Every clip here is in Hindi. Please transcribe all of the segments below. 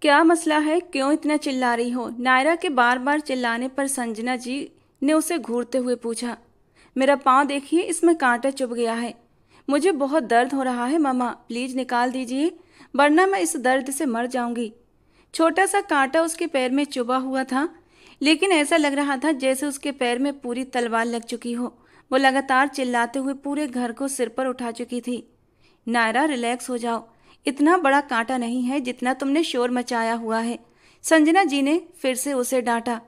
क्या मसला है? क्यों इतना चिल्ला रही हो? नायरा के बार बार चिल्लाने पर संजना जी ने उसे घूरते हुए पूछा। मेरा पाँव देखिए, इसमें कांटा चुभ गया है। मुझे बहुत दर्द हो रहा है मामा, प्लीज निकाल दीजिए, वरना मैं इस दर्द से मर जाऊंगी। छोटा सा कांटा उसके पैर में चुभा हुआ था, लेकिन ऐसा लग रहा था जैसे उसके पैर में पूरी तलवार लग चुकी हो। वो लगातार चिल्लाते हुए पूरे घर को सिर पर उठा चुकी थी। नायरा, रिलैक्स हो जाओ, इतना बड़ा कांटा नहीं है जितना तुमने शोर मचाया हुआ है। संजना जी ने फिर से उसे डांटा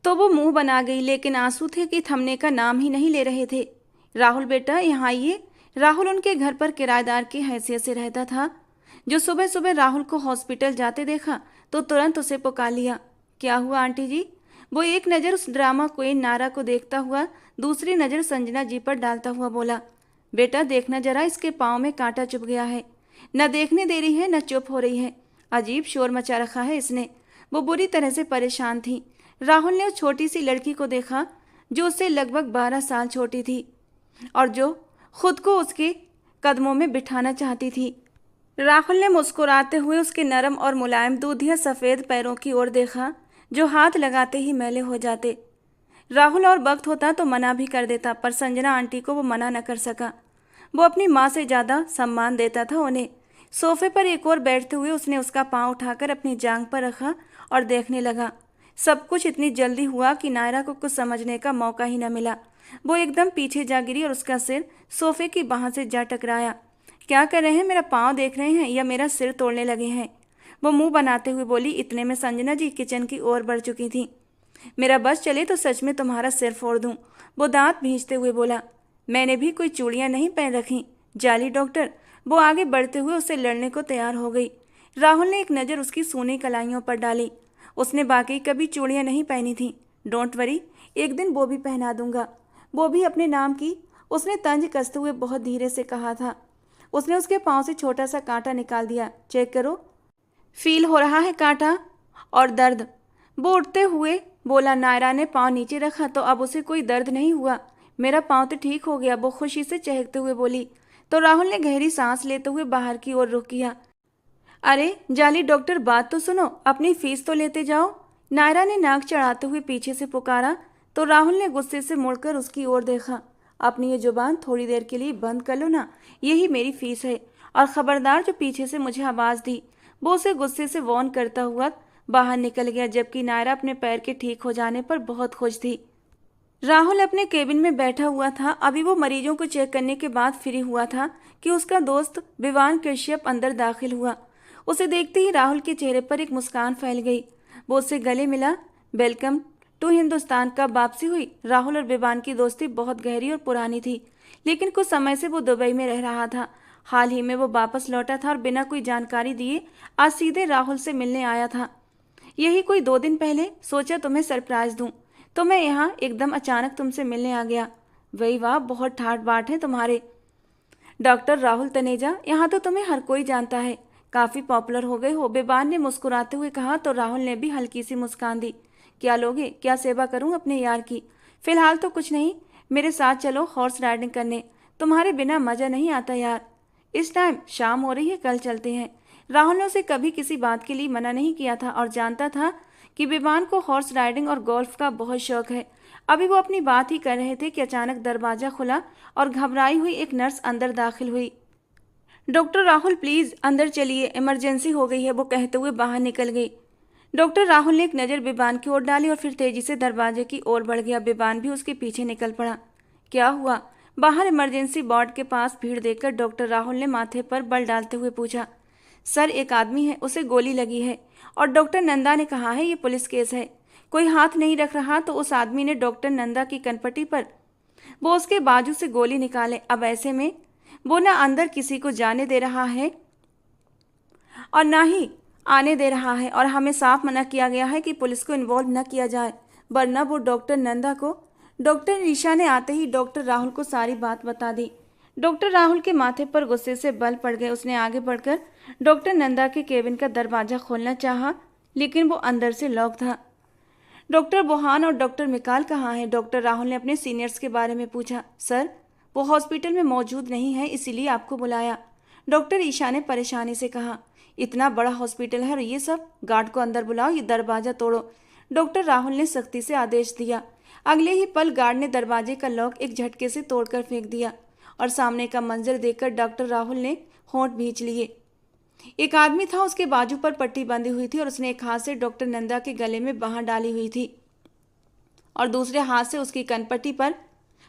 तो वो मुंह बना गई, लेकिन आंसू थे कि थमने का नाम ही नहीं ले रहे थे। राहुल बेटा, यहाँ आइए। राहुल उनके घर पर किराएदार की हैसियत से रहता था। जो सुबह सुबह राहुल को हॉस्पिटल जाते देखा तो तुरंत उसे पुकार लिया। क्या हुआ आंटी जी? वो एक नज़र उस ड्रामा क्वीन नायरा को देखता हुआ दूसरी नज़र संजना जी पर डालता हुआ बोला, बेटा देखना जरा, इसके पाँव में कांटा चुभ गया है। न देखने दे रही है न चुप हो रही है। अजीब शोर मचा रखा है इसने। वो बुरी तरह से परेशान थी। राहुल ने उस छोटी सी लड़की को देखा जो उससे लगभग 12 साल छोटी थी और जो खुद को उसके कदमों में बिठाना चाहती थी। राहुल ने मुस्कुराते हुए उसके नरम और मुलायम दूधिया सफ़ेद पैरों की ओर देखा जो हाथ लगाते ही मैले हो जाते। राहुल और वक्त होता तो मना भी कर देता, पर संजना आंटी को वो मना न कर सका। वो अपनी माँ से ज़्यादा सम्मान देता था उन्हें। सोफे पर एक और बैठते हुए उसने उसका पाँव उठाकर अपनी जांघ पर रखा और देखने लगा। सब कुछ इतनी जल्दी हुआ कि नायरा को कुछ समझने का मौका ही न मिला। वो एकदम पीछे जा गिरी और उसका सिर सोफे की बाह से जा टकराया। क्या कर रहे हैं? मेरा पाँव देख रहे हैं या मेरा सिर तोड़ने लगे हैं? वो मुंह बनाते हुए बोली। इतने में संजना जी किचन की ओर बढ़ चुकी थी। मेरा बस चले तो सच में तुम्हारा सिर फोड़ दूं, वो दांत भींचते हुए बोला। मैंने भी कोई चूड़ियां नहीं पहन रखी, जाली डॉक्टर। वो आगे बढ़ते हुए उससे लड़ने को तैयार हो गई। राहुल ने एक नज़र उसकी सोने कलाइयों पर डाली। उसने बाकी कभी चूड़ियां नहीं पहनी थी। डोंट वरी, एक दिन वो भी पहना दूंगा, वो भी अपने नाम की, उसने तंज कसते हुए बहुत धीरे से कहा था। उसने उसके पाँव से छोटा सा कांटा निकाल दिया। चेक करो, फील हो रहा है कांटा और दर्द? वो उठते हुए बोला। नायरा ने पाँव नीचे रखा तो अब उसे कोई दर्द नहीं हुआ। मेरा पाँव तो ठीक हो गया, वो खुशी से चहकते हुए बोली। तो राहुल ने गहरी सांस लेते हुए बाहर की ओर रुख किया। अरे जाली डॉक्टर, बात तो सुनो, अपनी फीस तो लेते जाओ, नायरा ने नाक चढ़ाते हुए पीछे से पुकारा। तो राहुल ने गुस्से से मुड़कर उसकी ओर देखा। अपनी ये जुबान थोड़ी देर के लिए बंद कर लो ना, यही मेरी फीस है। और खबरदार, जो पीछे से मुझे आवाज़ दी। वो उसे गुस्से से वॉर्न करता हुआ बाहर निकल गया, जबकि नायरा अपने पैर के ठीक हो जाने पर बहुत खुश थी। राहुल अपने केबिन में बैठा हुआ था। अभी वो मरीजों को चेक करने के बाद फ्री हुआ था कि उसका दोस्त विवान कश्यप अंदर दाखिल हुआ। उसे देखते ही राहुल के चेहरे पर एक मुस्कान फैल गई। वो उससे गले मिला। Welcome to Hindustan. कब वापसी हुई? राहुल और विवान की दोस्ती बहुत गहरी और पुरानी थी, लेकिन कुछ समय से वो दुबई में रह रहा था। हाल ही में वो वापस लौटा था और बिना कोई जानकारी दिए आज सीधे राहुल से मिलने आया था। यही कोई 2 दिन पहले। सोचा तुम्हें सरप्राइज दूं, तो मैं यहाँ एकदम अचानक तुमसे मिलने आ गया। वही वाह, बहुत ठाट बाट है तुम्हारे। डॉक्टर राहुल तनेजा, यहाँ तो तुम्हें हर कोई जानता है, काफ़ी पॉपुलर हो गए हो, बेबान ने मुस्कुराते हुए कहा। तो राहुल ने भी हल्की सी मुस्कान दी। क्या लोगे? क्या सेवा करूँ अपने यार की? फिलहाल तो कुछ नहीं, मेरे साथ चलो हॉर्स राइडिंग करने, तुम्हारे बिना मज़ा नहीं आता यार। इस टाइम? शाम हो रही है, कल चलते हैं। राहुल ने उसे कभी किसी बात के लिए मना नहीं किया था और जानता था कि विवान को हॉर्स राइडिंग और गोल्फ का बहुत शौक है। अभी वो अपनी बात ही कर रहे थे कि अचानक दरवाज़ा खुला और घबराई हुई एक नर्स अंदर दाखिल हुई। डॉक्टर राहुल प्लीज़ अंदर चलिए, इमरजेंसी हो गई है, वो कहते हुए बाहर निकल गई। डॉक्टर राहुल ने एक नज़र बिबान की ओर डाली और फिर तेजी से दरवाजे की ओर बढ़ गया। बिबान भी उसके पीछे निकल पड़ा। क्या हुआ? बाहर इमरजेंसी वार्ड के पास भीड़ देखकर डॉक्टर राहुल ने माथे पर बल डालते हुए पूछा। सर, एक आदमी है, उसे गोली लगी है और डॉक्टर नंदा ने कहा है ये पुलिस केस है। कोई हाथ नहीं रख रहा तो उस आदमी ने डॉक्टर नंदा की कनपटी पर वो उसके बाजू से गोली निकाले। अब ऐसे में वो ना अंदर किसी को जाने दे रहा है और ना ही आने दे रहा है, और हमें साफ मना किया गया है कि पुलिस को इन्वॉल्व न किया जाए, वरना वो डॉक्टर नंदा को। डॉक्टर ईशा ने आते ही डॉक्टर राहुल को सारी बात बता दी। डॉक्टर राहुल के माथे पर गुस्से से बल पड़ गए। उसने आगे बढ़कर डॉक्टर नंदा के केबिन का दरवाज़ा खोलना चाहा, लेकिन वो अंदर से लॉक था। डॉक्टर बोहान और डॉक्टर मिकाल कहाँ हैं? डॉक्टर राहुल ने अपने सीनियर्स के बारे में पूछा। सर, वो हॉस्पिटल में मौजूद नहीं है, इसीलिए आपको बुलाया, डॉक्टर ईशा ने परेशानी से कहा। इतना बड़ा हॉस्पिटल है और ये सब। गार्ड को अंदर बुलाओ, ये दरवाजा तोड़ो, डॉक्टर राहुल ने सख्ती से आदेश दिया। अगले ही पल गार्ड ने दरवाजे का लॉक एक झटके से तोड़कर फेंक दिया और सामने का मंजर देखकर डॉक्टर राहुल ने होंठ भींच लिए। एक आदमी था, उसके बाजू पर पट्टी बंधी हुई थी और उसने एक हाथ से डॉक्टर नंदा के गले में बांह डाली हुई थी और दूसरे हाथ से उसकी कनपट्टी पर।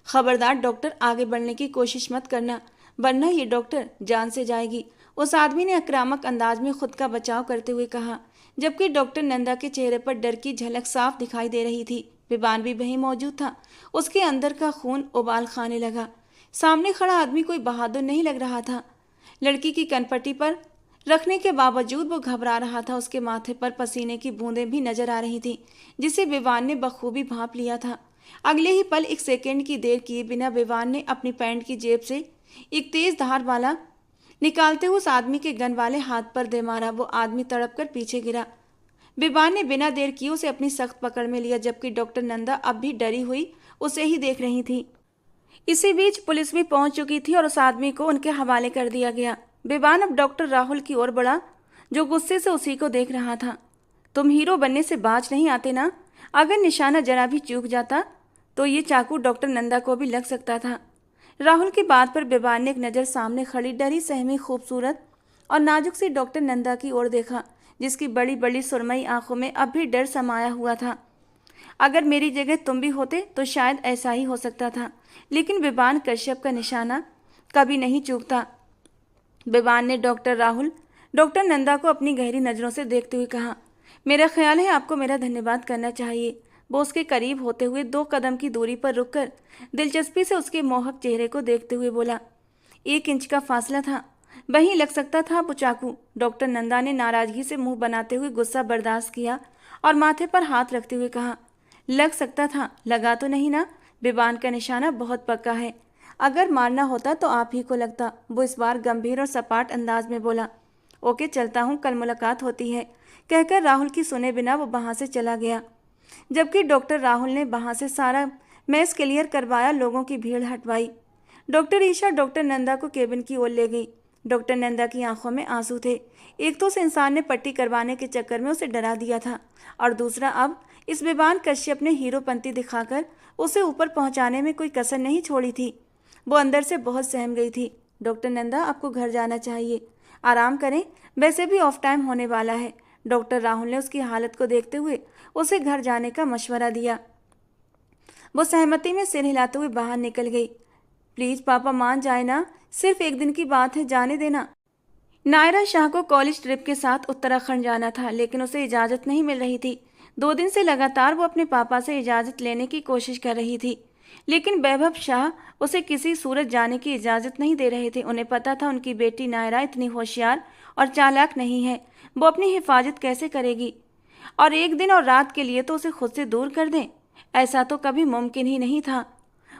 खबरदार डॉक्टर, आगे बढ़ने की कोशिश मत करना, वरना ये डॉक्टर जान से जाएगी, उस आदमी ने आक्रामक अंदाज में खुद का बचाव करते हुए कहा, जबकि डॉक्टर नंदा के चेहरे पर डर की झलक साफ दिखाई दे रही थी। विवान भी वहीं मौजूद था। उसके अंदर का खून उबाल खाने लगा। सामने खड़ा आदमी कोई बहादुर नहीं लग रहा था। लड़की की कनपट्टी पर रखने के बावजूद वो घबरा रहा था। उसके माथे पर पसीने की बूंदें भी नजर आ रही थी, जिसे विवान ने बखूबी भांप लिया था। अगले ही पल, एक सेकंड की देर किए बिना विवान ने अपनी पैंट की जेब से एक तेज धार वाला निकालते हुए उस आदमी के गन वाले हाथ पर दे मारा। वो आदमी तड़प कर पीछे गिरा। विवान ने बिना देर किए उसे अपनी सख्त पकड़ में लिया, जबकि डॉक्टर नंदा अब भी डरी हुई उसे ही देख रही थी। इसी बीच पुलिस भी पहुंच चुकी थी और उस आदमी को उनके हवाले कर दिया गया। विवान अब डॉक्टर राहुल की ओर बढ़ा, जो गुस्से से उसी को देख रहा था। तुम हीरो बनने से बाज नहीं आते ना? अगर निशाना जरा भी चूक जाता तो ये चाकू डॉक्टर नंदा को भी लग सकता था। राहुल की बात पर विवान ने एक नज़र सामने खड़ी डरी सहमी खूबसूरत और नाजुक सी डॉक्टर नंदा की ओर देखा, जिसकी बड़ी बड़ी सुरमई आंखों में अब भी डर समाया हुआ था। अगर मेरी जगह तुम भी होते तो शायद ऐसा ही हो सकता था, लेकिन विवान कश्यप का निशाना कभी नहीं चूकता। विवान ने डॉक्टर नंदा को अपनी गहरी नज़रों से देखते हुए कहा, मेरा ख्याल है आपको मेरा धन्यवाद करना चाहिए। वो उसके करीब होते हुए 2 कदम की दूरी पर रुककर दिलचस्पी से उसके मोहक चेहरे को देखते हुए बोला, 1 इंच का फासला था, वहीं लग सकता था वो चाकू। डॉक्टर नंदा ने नाराजगी से मुंह बनाते हुए गुस्सा बर्दाश्त किया और माथे पर हाथ रखते हुए कहा, लग सकता था, लगा तो नहीं ना? विवान का निशाना बहुत पक्का है, अगर मारना होता तो आप ही को लगता। वो इस बार गंभीर और सपाट अंदाज में बोला। ओके, चलता हूँ, कल मुलाकात होती है, कहकर राहुल की सुने बिना वो वहाँ से चला गया। जबकि डॉक्टर राहुल ने वहाँ से सारा मैस क्लियर करवाया, लोगों की भीड़ हटवाई। डॉक्टर ईशा डॉक्टर नंदा को केबिन की ओर ले गई। डॉक्टर नंदा की आंखों में आंसू थे। एक तो उस इंसान ने पट्टी करवाने के चक्कर में उसे डरा दिया था और दूसरा अब इस विवान कश्यप ने हीरोपंती दिखाकर उसे ऊपर पहुंचाने में कोई कसर नहीं छोड़ी थी। वो अंदर से बहुत सहम गई थी। डॉक्टर नंदा, आपको घर जाना चाहिए, आराम करें, वैसे भी ऑफ टाइम होने वाला है। डॉक्टर राहुल ने उसकी हालत को देखते हुए उसे घर जाने का मशवरा दिया। वो सहमति में सिर हिलाते हुए बाहर निकल गई। प्लीज पापा मान जाए ना, सिर्फ 1 दिन की बात है, जाने देना। नायरा शाह को कॉलेज ट्रिप के साथ उत्तराखंड जाना था, लेकिन उसे इजाज़त नहीं मिल रही थी। 2 दिन से लगातार वो अपने पापा से इजाज़त लेने की कोशिश कर रही थी, लेकिन वैभव शाह उसे किसी सूरत जाने की इजाज़त नहीं दे रहे थे। उन्हें पता था उनकी बेटी नायरा इतनी होशियार और चालाक नहीं है, वो अपनी हिफाजत कैसे करेगी, और 1 दिन और रात के लिए तो उसे खुद से दूर कर दें, ऐसा तो कभी मुमकिन ही नहीं था।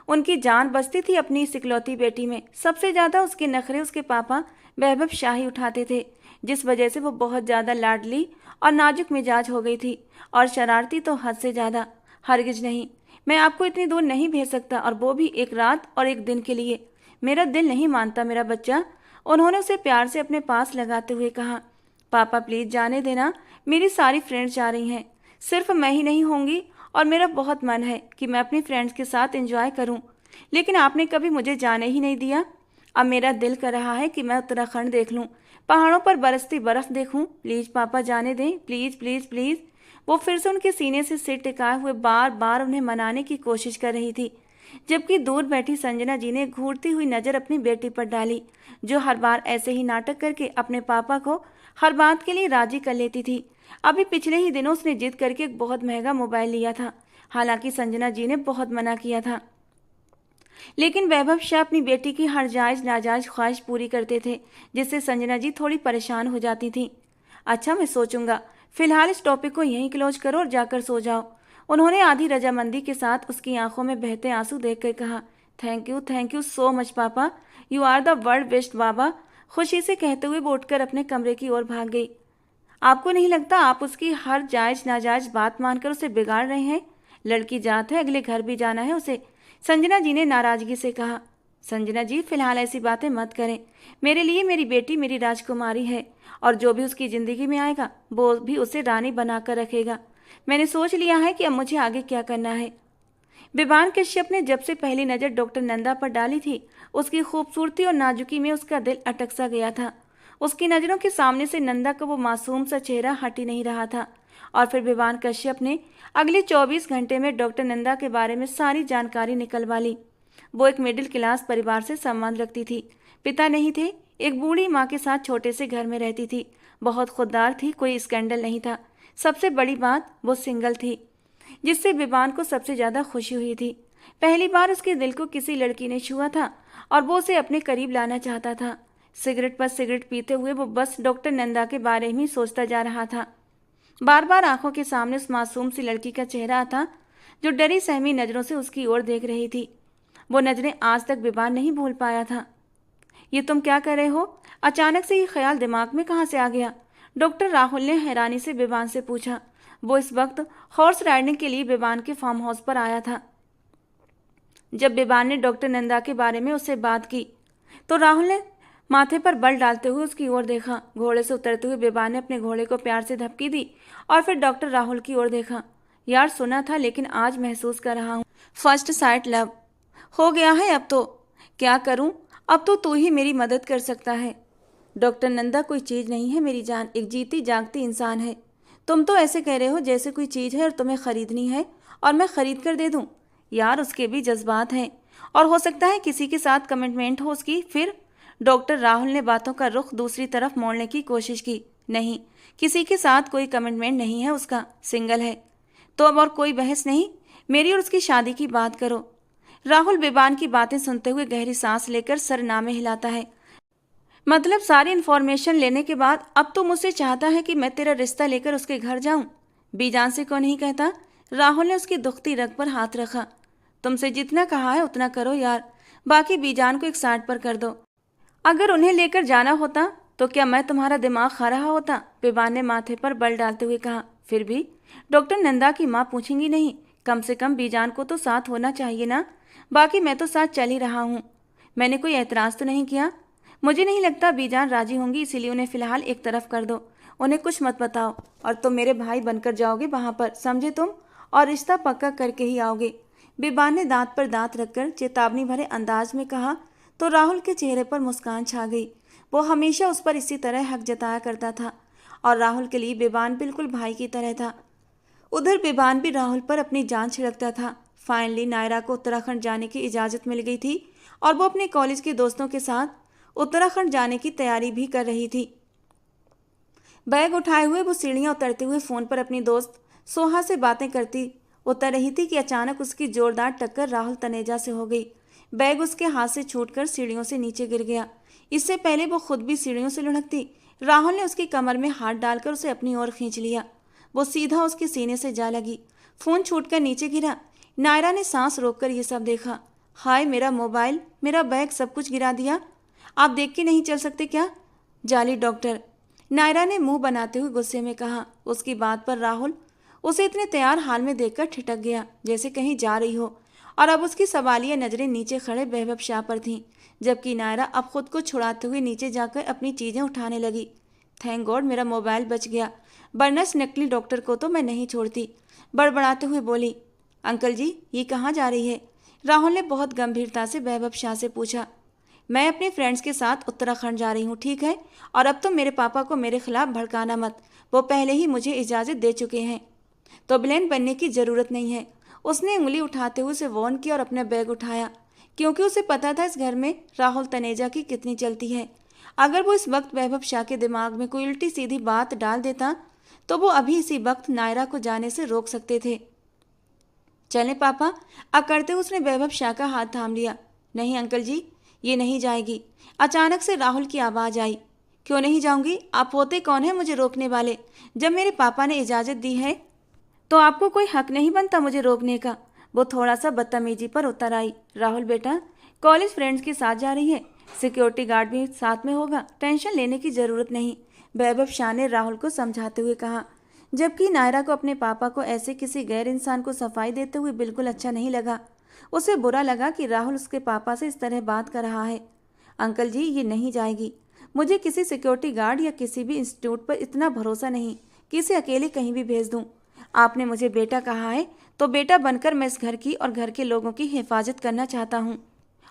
उनकी जान बसती थी अपनी इस इकलौती बेटी में। सबसे ज़्यादा उसके नखरे उसके पापा वैभव शाह ही उठाते थे, जिस वजह से वो बहुत ज़्यादा लाडली और नाजुक मिजाज हो गई थी, और शरारती तो हद से ज़्यादा। हरगिज नहीं, मैं आपको इतनी दूर नहीं भेज सकता, और वो भी 1 रात और 1 दिन के लिए। मेरा दिल नहीं मानता मेरा बच्चा, उन्होंने उसे प्यार से अपने पास लगाते हुए कहा। पापा प्लीज़ जाने देना, मेरी सारी फ्रेंड्स जा रही हैं, सिर्फ मैं ही नहीं होंगी, और मेरा बहुत मन है कि मैं अपनी फ्रेंड्स के साथ एंजॉय करूं, लेकिन आपने कभी मुझे जाने ही नहीं दिया। अब मेरा दिल कर रहा है कि मैं उत्तराखंड देख लूं, पहाड़ों पर बरसती बर्फ देखूं। प्लीज़ पापा जाने दें, प्लीज़ प्लीज़ प्लीज़। वो फिर से उनके सीने से सिर टिकाए हुए बार बार उन्हें मनाने की कोशिश कर रही थी, जबकि दूर बैठी संजना जी ने घूरती हुई नज़र अपनी बेटी पर डाली, जो हर बार ऐसे ही नाटक करके अपने पापा को हर बात के लिए राजी कर लेती थी। अभी पिछले ही दिनों उसने जिद करके एक बहुत महंगा मोबाइल लिया था, हालांकि संजना जी ने बहुत मना किया था, लेकिन वैभव शाह अपनी बेटी की हर जायज़ नाजायज़ ख्वाहिश पूरी करते थे, जिससे संजना जी थोड़ी परेशान हो जाती थी। अच्छा, मैं सोचूंगा, फिलहाल इस टॉपिक को यहीं क्लोज करो और जाकर सो जाओ, उन्होंने आधी रजामंदी के साथ उसकी आंखों में बहते आंसू देखकर कहा। Thank you so much papa, you are the world best baba, खुशी से कहते हुए वो उठकर अपने कमरे की ओर भाग गई। आपको नहीं लगता आप उसकी हर जायज़ नाजायज़ बात मानकर उसे बिगाड़ रहे हैं? लड़की जात है, अगले घर भी जाना है उसे, संजना जी ने नाराजगी से कहा। संजना जी, फिलहाल ऐसी बातें मत करें। मेरे लिए मेरी बेटी मेरी राजकुमारी है, और जो भी उसकी ज़िंदगी में आएगा वो भी उसे रानी बनाकर रखेगा। मैंने सोच लिया है कि अब मुझे आगे क्या करना है। विवान कश्यप ने जब से पहली नज़र डॉक्टर नंदा पर डाली थी, उसकी खूबसूरती और नाजुकी में उसका दिल अटक सा गया था। उसकी नज़रों के सामने से नंदा का वो मासूम सा चेहरा हट ही नहीं रहा था। और फिर विवान कश्यप ने अगले 24 घंटे में डॉक्टर नंदा के बारे में सारी जानकारी निकलवा ली। वो एक मिडिल क्लास परिवार से संबंध रखती थी। पिता नहीं थे, एक बूढ़ी माँ के साथ छोटे से घर में रहती थी। बहुत खुददार थी, कोई स्कैंडल नहीं था। सबसे बड़ी बात, वो सिंगल थी, जिससे विवान को सबसे ज़्यादा खुशी हुई थी। पहली बार उसके दिल को किसी लड़की ने छुआ था और वो उसे अपने करीब लाना चाहता था। सिगरेट पर सिगरेट पीते हुए वो बस डॉक्टर नंदा के बारे में ही सोचता जा रहा था। बार बार आंखों के सामने उस मासूम सी लड़की का चेहरा था जो डरी सहमी नज़रों से उसकी ओर देख रही थी। वो नज़रें आज तक विवान नहीं भूल पाया था। ये तुम क्या कर रहे हो? अचानक से ये ख्याल दिमाग में कहाँ से आ गया? डॉक्टर राहुल ने हैरानी से विवान से पूछा। वो इस वक्त हॉर्स राइडिंग के लिए विवान के फार्म हाउस पर आया था। जब विवान ने डॉक्टर नंदा के बारे में उससे बात की तो राहुल ने माथे पर बल डालते हुए उसकी ओर देखा। घोड़े से उतरते हुए विवान ने अपने घोड़े को प्यार से धपकी दी और फिर डॉक्टर राहुल की ओर देखा। यार, सुना था लेकिन आज महसूस कर रहा हूँ, फर्स्ट साइट लव हो गया है। अब तो क्या करूँ? अब तो तू ही मेरी मदद कर सकता है। डॉक्टर नंदा कोई चीज़ नहीं है मेरी जान, एक जीती जागती इंसान है। तुम तो ऐसे कह रहे हो जैसे कोई चीज़ है और तुम्हें खरीदनी है और मैं खरीद कर दे दूं। यार, उसके भी जज्बात हैं और हो सकता है किसी के साथ कमिटमेंट हो उसकी। फिर डॉक्टर राहुल ने बातों का रुख दूसरी तरफ मोड़ने की कोशिश की। नहीं, किसी के साथ कोई कमिटमेंट नहीं है उसका, सिंगल है। तो अब और कोई बहस नहीं, मेरी और उसकी शादी की बात करो। राहुल विवान की बातें सुनते हुए गहरी सांस लेकर सर नामे हिलाता है। मतलब सारी इन्फॉर्मेशन लेने के बाद अब तो मुझसे चाहता है कि मैं तेरा रिश्ता लेकर उसके घर जाऊं? बीजान से क्यों नहीं कहता? राहुल ने उसकी दुखती रग पर हाथ रखा। तुमसे जितना कहा है उतना करो यार, बाकी बीजान को एक साइड पर कर दो। अगर उन्हें लेकर जाना होता तो क्या मैं तुम्हारा दिमाग खा रहा होता? विवान ने माथे पर बल डालते हुए कहा। फिर भी डॉक्टर नंदा की माँ पूछेंगी नहीं, कम से कम बीजान को तो साथ होना चाहिए ना। बाकी मैं तो साथ चल ही रहा हूँ, मैंने कोई एतराज़ तो नहीं किया। मुझे नहीं लगता बीजान राजी होंगी, इसीलिए उन्हें फिलहाल एक तरफ कर दो। उन्हें कुछ मत बताओ और तुम मेरे भाई बनकर जाओगे वहां पर, समझे तुम? और रिश्ता पक्का करके ही आओगे। विवान ने दांत पर दांत रखकर चेतावनी भरे अंदाज में कहा तो राहुल के चेहरे पर मुस्कान छा गई। वो हमेशा उस पर इसी तरह हक जताया करता था और राहुल के लिए विवान बिल्कुल भाई की तरह था। उधर विवान भी राहुल पर अपनी जान छिड़कता था। फाइनली नायरा को उत्तराखंड जाने की इजाज़त मिल गई थी और वो अपने कॉलेज के दोस्तों के साथ उत्तराखंड जाने की तैयारी भी कर रही थी। बैग उठाए हुए वो सीढ़ियां उतरते हुए फ़ोन पर अपनी दोस्त सोहा से बातें करती उतर रही थी कि अचानक उसकी जोरदार टक्कर राहुल तनेजा से हो गई। बैग उसके हाथ से छूटकर सीढ़ियों से नीचे गिर गया। इससे पहले वो खुद भी सीढ़ियों से लुढ़कती, राहुल ने उसकी कमर में हाथ डालकर उसे अपनी ओर खींच लिया। वो सीधा उसके सीने से जा लगी। फ़ोन छूटकर नीचे गिरा। नायरा ने सांस रोककर ये सब देखा। हाय, मेरा मोबाइल, मेरा बैग, सब कुछ गिरा दिया। आप देख के नहीं चल सकते क्या? जाली डॉक्टर, नायरा ने मुंह बनाते हुए गुस्से में कहा। उसकी बात पर राहुल उसे इतने तैयार हाल में देखकर ठिठक गया जैसे कहीं जा रही हो, और अब उसकी सवालिया नजरें नीचे खड़े वैभव शाह पर थीं, जबकि नायरा अब खुद को छुड़ाते हुए नीचे जाकर अपनी चीज़ें उठाने लगी। थैंक गॉड मेरा मोबाइल बच गया, वरना इस नकली डॉक्टर को तो मैं नहीं छोड़ती। बड़बड़ाते हुए बोली, अंकल जी ये कहाँ जा रही है? राहुल ने बहुत गंभीरता से वैभव शाह से पूछा। मैं अपने फ्रेंड्स के साथ उत्तराखंड जा रही हूँ, ठीक है? और अब तो मेरे पापा को मेरे खिलाफ भड़काना मत, वो पहले ही मुझे इजाज़त दे चुके हैं, तो विलेन बनने की ज़रूरत नहीं है। उसने उंगली उठाते हुए उसे वार्न किया और अपना बैग उठाया, क्योंकि उसे पता था इस घर में राहुल तनेजा की कितनी चलती है। अगर वो इस वक्त वैभव शाह के दिमाग में कोई उल्टी सीधी बात डाल देता तो वो अभी इसी वक्त नायरा को जाने से रोक सकते थे। चलें पापा, अकड़ते उसने वैभव शाह का हाथ थाम लिया। नहीं अंकल जी, ये नहीं जाएगी। अचानक से राहुल की आवाज़ आई। क्यों नहीं जाऊंगी? आप होते कौन है मुझे रोकने वाले? जब मेरे पापा ने इजाज़त दी है तो आपको कोई हक नहीं बनता मुझे रोकने का। वो थोड़ा सा बदतमीजी पर उतर आई। राहुल बेटा, कॉलेज फ्रेंड्स के साथ जा रही है, सिक्योरिटी गार्ड भी साथ में होगा, टेंशन लेने की ज़रूरत नहीं, वैभव शाह ने राहुल को समझाते हुए कहा। जबकि नायरा को अपने पापा को ऐसे किसी गैर इंसान को सफाई देते हुए बिल्कुल अच्छा नहीं लगा। उसे बुरा लगा कि राहुल उसके पापा से इस तरह बात कर रहा है। अंकल जी, ये नहीं जाएगी। मुझे किसी सिक्योरिटी गार्ड या किसी भी इंस्टीट्यूट पर इतना भरोसा नहीं कि इसे अकेले कहीं भी भेज दूं। आपने मुझे बेटा कहा है तो बेटा बनकर मैं इस घर की और घर के लोगों की हिफाजत करना चाहता हूँ,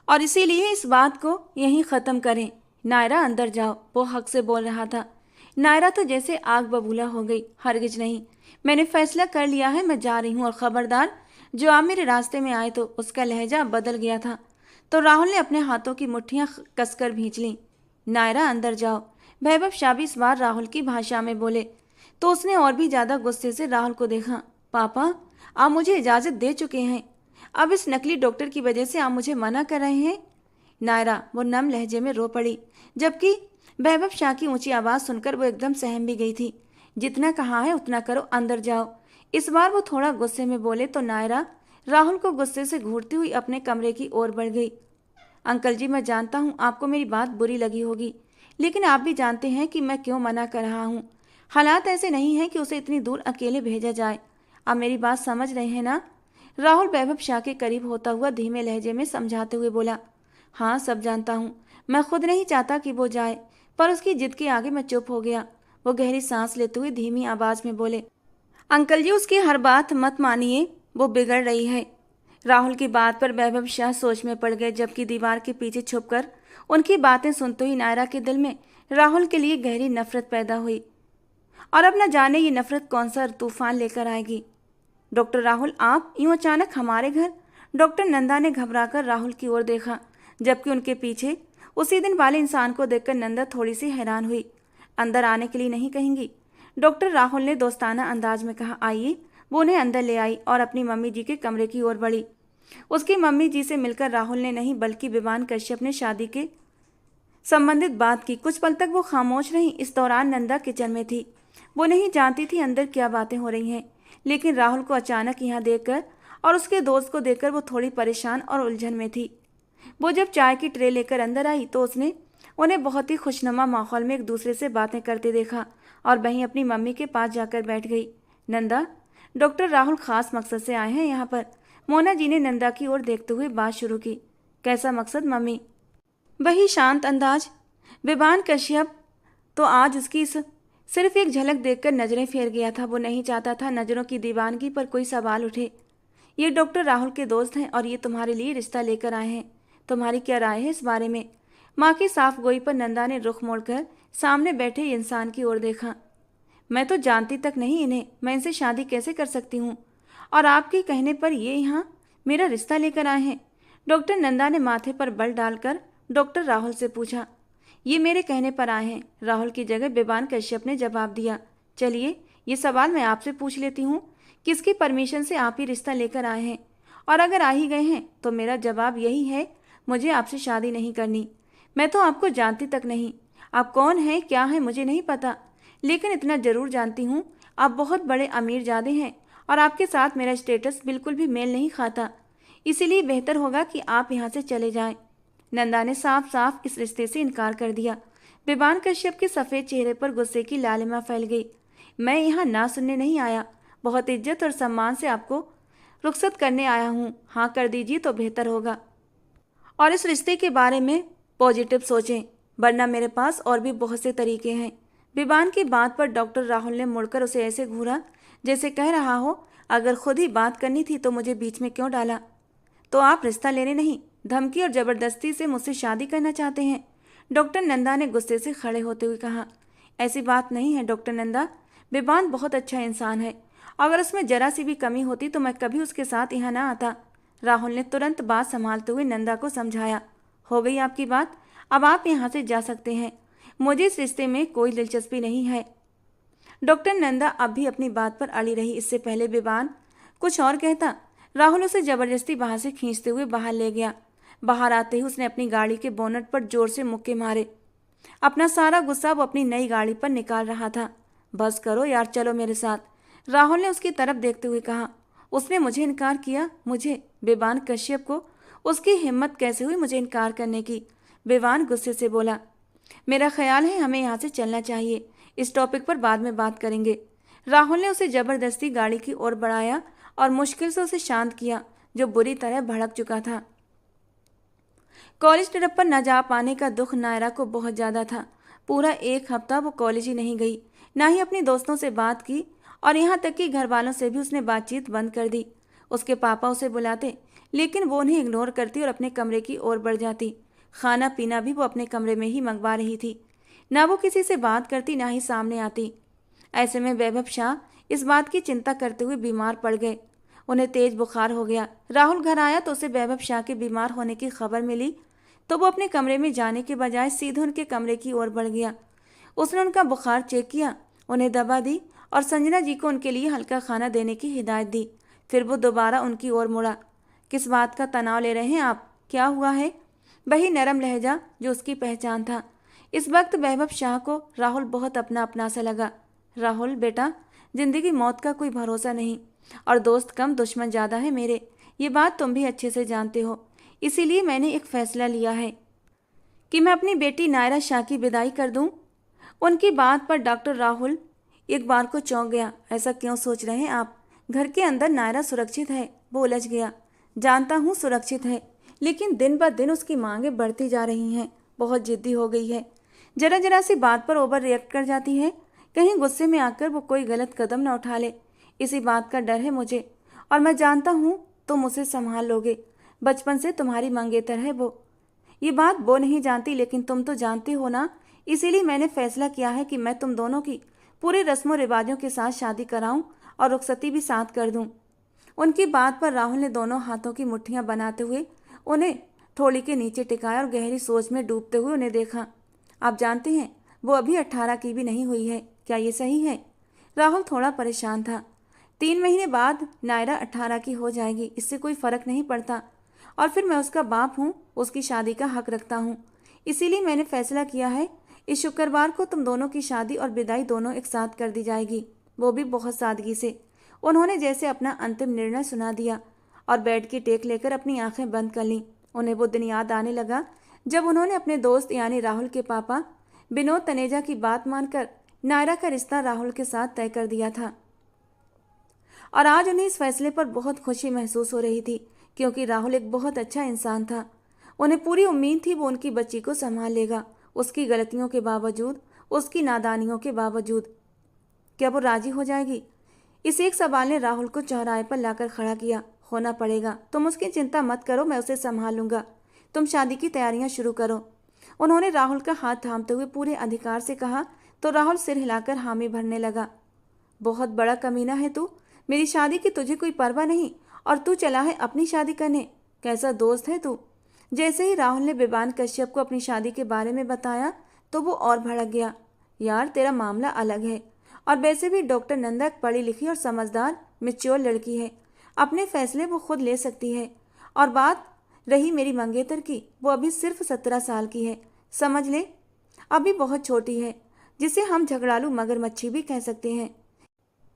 और इसीलिए इस बात को यहीं ख़त्म करें। नायरा, अंदर जाओ, वो हक से बोल रहा था। नायरा तो जैसे आग बबूला हो गई। हरगिज नहीं, मैंने फैसला कर लिया है, मैं जा रही हूँ, और खबरदार जो आप मेरे रास्ते में आए तो। उसका लहजा बदल गया था तो राहुल ने अपने हाथों की मुट्ठियां कसकर भींच लीं। नायरा, अंदर जाओ, वैभव शाह इस बार राहुल की भाषा में बोले तो उसने और भी ज्यादा गुस्से से राहुल को देखा। पापा, आप मुझे इजाजत दे चुके हैं, अब इस नकली डॉक्टर की वजह से आप मुझे मना कर रहे हैं? नायरा वो नम लहजे में रो पड़ी, जबकि वैभव शाह की ऊंची आवाज सुनकर वो एकदम सहम भी गई थी। जितना कहा है उतना करो, अंदर जाओ। इस बार वो थोड़ा गुस्से में बोले तो नायरा राहुल को गुस्से से घूरती हुई अपने कमरे की ओर बढ़ गई। अंकल जी, मैं जानता हूँ आपको मेरी बात बुरी लगी होगी, लेकिन आप भी जानते हैं कि मैं क्यों मना कर रहा हूँ। हालात ऐसे नहीं हैं कि उसे इतनी दूर अकेले भेजा जाए। आप मेरी बात समझ रहे हैं ना? राहुल वैभव शाह के करीब होता हुआ धीमे लहजे में समझाते हुए बोला। हाँ, सब जानता हूँ। मैं खुद नहीं चाहता कि वो जाए, पर उसकी जिद के आगे मैं चुप हो गया। वो गहरी सांस लेते हुए धीमी आवाज में बोले, अंकल जी, उसकी हर बात मत मानिए, वो बिगड़ रही है। राहुल की बात पर वैभव शाह सोच में पड़ गए, जबकि दीवार के पीछे छुपकर उनकी बातें सुनते ही नायरा के दिल में राहुल के लिए गहरी नफरत पैदा हुई। और अब न जाने ये नफरत कौन सा तूफान लेकर आएगी। डॉक्टर राहुल, आप यूं अचानक हमारे घर? डॉक्टर नंदा ने घबराकर राहुल की ओर देखा, जबकि उनके पीछे उसी दिन वाले इंसान को देखकर नंदा थोड़ी सी हैरान हुई। अंदर आने के लिए नहीं कहेंगी? डॉक्टर राहुल ने दोस्ताना अंदाज में कहा। आइए। वो उन्हें अंदर ले आई और अपनी मम्मी जी के कमरे की ओर बढ़ी। उसकी मम्मी जी से मिलकर राहुल ने नहीं बल्कि विवान कश्यप ने शादी के संबंधित बात की। कुछ पल तक वो खामोश रही। इस दौरान नंदा किचन में थी। वो नहीं जानती थी अंदर क्या बातें हो रही हैं, लेकिन राहुल को अचानक यहाँ देखकर और उसके दोस्त को देखकर वो थोड़ी परेशान और उलझन में थी। वो जब चाय की ट्रे लेकर अंदर आई तो उसने उन्हें बहुत ही खुशनुमा माहौल में एक दूसरे से बातें करते देखा और वहीं अपनी मम्मी के पास जाकर बैठ गई। नंदा, डॉक्टर राहुल खास मकसद से आए हैं यहाँ पर। मोना जी ने नंदा की ओर देखते हुए बात शुरू की। कैसा मकसद मम्मी? वही शांत अंदाज। विवान कश्यप तो आज उसकी सिर्फ एक झलक देखकर नजरें फेर गया था। वो नहीं चाहता था नजरों की दीवानगी पर कोई सवाल उठे। ये डॉक्टर राहुल के दोस्त हैं और ये तुम्हारे लिए रिश्ता लेकर आए हैं। तुम्हारी क्या राय है इस बारे में? माँ की साफ गोई पर नंदा ने रुख मोड़कर सामने बैठे इंसान की ओर देखा। मैं तो जानती तक नहीं इन्हें, मैं इनसे शादी कैसे कर सकती हूँ? और आपके कहने पर ये यहाँ मेरा रिश्ता लेकर आए हैं? डॉक्टर नंदा ने माथे पर बल डालकर डॉक्टर राहुल से पूछा। ये मेरे कहने पर आए हैं, राहुल की जगह विवान कश्यप ने जवाब दिया। चलिए, ये सवाल मैं आपसे पूछ लेती हूँ, किसकी परमिशन से आप ही रिश्ता लेकर आए हैं? और अगर आ ही गए हैं तो मेरा जवाब यही है, मुझे आपसे शादी नहीं करनी। मैं तो आपको जानती तक नहीं। आप कौन हैं क्या हैं मुझे नहीं पता, लेकिन इतना जरूर जानती हूँ आप बहुत बड़े अमीरजादे हैं और आपके साथ मेरा स्टेटस बिल्कुल भी मेल नहीं खाता। इसीलिए बेहतर होगा कि आप यहाँ से चले जाएं। नंदा ने साफ साफ इस रिश्ते से इनकार कर दिया। विवान कश्यप के सफ़ेद चेहरे पर गुस्से की लालिमा फैल गई। मैं यहाँ ना सुनने नहीं आया, बहुत इज्जत और सम्मान से आपको रुखसत करने आया हूँ। हाँ कर दीजिए तो बेहतर होगा, और इस रिश्ते के बारे में पॉजिटिव सोचें, वरना मेरे पास और भी बहुत से तरीके हैं। विवान की बात पर डॉक्टर राहुल ने मुड़कर उसे ऐसे घूरा जैसे कह रहा हो, अगर खुद ही बात करनी थी तो मुझे बीच में क्यों डाला? तो आप रिश्ता लेने नहीं, धमकी और जबरदस्ती से मुझसे शादी करना चाहते हैं? डॉक्टर नंदा ने गुस्से से खड़े होते हुए कहा। ऐसी बात नहीं है डॉक्टर नंदा, विवान बहुत अच्छा इंसान है। अगर उसमें जरा सी भी कमी होती तो मैं कभी उसके साथ यहाँ ना आता। राहुल ने तुरंत बात संभालते हुए नंदा को समझाया। हो गई आपकी बात, अब आप यहाँ से जा सकते हैं। मुझे इस रिश्ते में कोई दिलचस्पी नहीं है। डॉक्टर नंदा अब भी अपनी बात पर अड़ी रही। इससे पहले विवान कुछ और कहता, राहुल उसे जबरदस्ती बाहर से खींचते हुए बाहर ले गया। बाहर आते ही उसने अपनी गाड़ी के बोनट पर जोर से मुक्के मारे। अपना सारा गुस्सा वो अपनी नई गाड़ी पर निकाल रहा था। बस करो यार, चलो मेरे साथ, राहुल ने उसकी तरफ देखते हुए कहा। उसने मुझे इनकार किया? मुझे? विवान कश्यप को उसकी हिम्मत कैसे हुई मुझे इनकार करने की? विवान गुस्से से बोला। मेरा ख्याल है हमें यहाँ से चलना चाहिए, इस टॉपिक पर बाद में बात करेंगे। राहुल ने उसे जबरदस्ती गाड़ी की ओर बढ़ाया और मुश्किल से उसे शांत किया, जो बुरी तरह भड़क चुका था। कॉलेज ट्रिप पर न जा पाने का दुख नायरा को बहुत ज़्यादा था। पूरा एक हफ्ता वो कॉलेज ही नहीं गई, ना ही अपने दोस्तों से बात की, और यहाँ तक कि घर वालों से भी उसने बातचीत बंद कर दी। उसके पापा उसे बुलाते, लेकिन वो उन्हें इग्नोर करती और अपने कमरे की ओर बढ़ जाती। खाना पीना भी वो अपने कमरे में ही मंगवा रही थी। ना वो किसी से बात करती, ना ही सामने आती। ऐसे में वैभव शाह इस बात की चिंता करते हुए बीमार पड़ गए। उन्हें तेज बुखार हो गया। राहुल घर आया तो उसे वैभव शाह के बीमार होने की खबर मिली, तो वो अपने कमरे में जाने के बजाय सीधे उनके कमरे की ओर बढ़ गया। उसने उनका बुखार चेक किया, उन्हें दवा दी और संजना जी को उनके लिए हल्का खाना देने की हिदायत दी। फिर वो दोबारा उनकी ओर मुड़ा। किस बात का तनाव ले रहे हैं आप? क्या हुआ है? वही नरम लहजा जो उसकी पहचान था। इस वक्त वैभव शाह को राहुल बहुत अपना अपना सा लगा। राहुल बेटा, जिंदगी मौत का कोई भरोसा नहीं, और दोस्त कम दुश्मन ज़्यादा है मेरे। ये बात तुम भी अच्छे से जानते हो। इसीलिए मैंने एक फैसला लिया है कि मैं अपनी बेटी नायरा शाह की विदाई कर दूं। उनकी बात पर डॉक्टर राहुल एक बार को चौंक गया। ऐसा क्यों सोच रहे हैं आप? घर के अंदर नायरा सुरक्षित है। वो उलझ गया। जानता हूँ सुरक्षित है, लेकिन दिन ब दिन उसकी मांगें बढ़ती जा रही हैं। बहुत जिद्दी हो गई है। जरा जरा सी बात पर ओवर रिएक्ट कर जाती है। कहीं गुस्से में आकर वो कोई गलत कदम न उठा ले, इसी बात का डर है मुझे। और मैं जानता हूँ तुम उसे संभाल लोगे। बचपन से तुम्हारी मंगेतर है वो। ये बात वो नहीं जानती, लेकिन तुम तो जानते हो ना। इसीलिए मैंने फैसला किया है कि मैं तुम दोनों की पूरे रस्मों रिवाजों के साथ शादी कराऊं और रुखसती भी साथ कर दूं। उनकी बात पर राहुल ने दोनों हाथों की मुट्ठियां बनाते हुए उन्हें थोड़ी के नीचे टिकाया और गहरी सोच में डूबते हुए उन्हें देखा। आप जानते हैं, वो अभी 18 की भी नहीं हुई है। क्या ये सही है? राहुल थोड़ा परेशान था। 3 महीने बाद नायरा 18 की हो जाएगी, इससे कोई फर्क नहीं पड़ता। और फिर मैं उसका बाप हूँ, उसकी शादी का हक रखता हूँ। इसीलिए मैंने फैसला किया है, इस शुक्रवार को तुम दोनों की शादी और विदाई दोनों एक साथ कर दी जाएगी। वो भी बहुत सादगी से। उन्होंने जैसे अपना अंतिम निर्णय सुना दिया और बेड की टेक लेकर अपनी आंखें बंद कर लीं। उन्हें वो दिन याद आने लगा जब उन्होंने अपने दोस्त यानी राहुल के पापा विनोद तनेजा की बात मानकर नायरा का रिश्ता राहुल के साथ तय कर दिया था। और आज उन्हें इस फैसले पर बहुत खुशी महसूस हो रही थी, क्योंकि राहुल एक बहुत अच्छा इंसान था। उन्हें पूरी उम्मीद थी वो उनकी बच्ची को संभाल लेगा, उसकी गलतियों के बावजूद, उसकी नादानियों के बावजूद। क्या वो राजी हो जाएगी? इस एक सवाल ने राहुल को चौराहे पर लाकर खड़ा किया। होना पड़ेगा। तुम उसकी चिंता मत करो, मैं उसे संभाल लूंगा। तुम शादी की तैयारियां शुरू करो। उन्होंने राहुल का हाथ थामते हुए पूरे अधिकार से कहा, तो राहुल सिर हिलाकर हामी भरने लगा। बहुत बड़ा कमीना है तू। मेरी शादी की तुझे कोई परवाह नहीं, और तू चला है अपनी शादी करने। कैसा दोस्त है तू। जैसे ही राहुल ने विवान कश्यप को अपनी शादी के बारे में बताया तो वो और भड़क गया। यार, तेरा मामला अलग है, और वैसे भी डॉक्टर नंदा एक पढ़ी लिखी और समझदार मैच्योर लड़की है। अपने फैसले वो खुद ले सकती है। और बात रही मेरी मंगेतर की, वो अभी सिर्फ 17 साल की है। समझ ले, अभी बहुत छोटी है, जिसे हम झगड़ालू मगरमच्छी भी कह सकते हैं,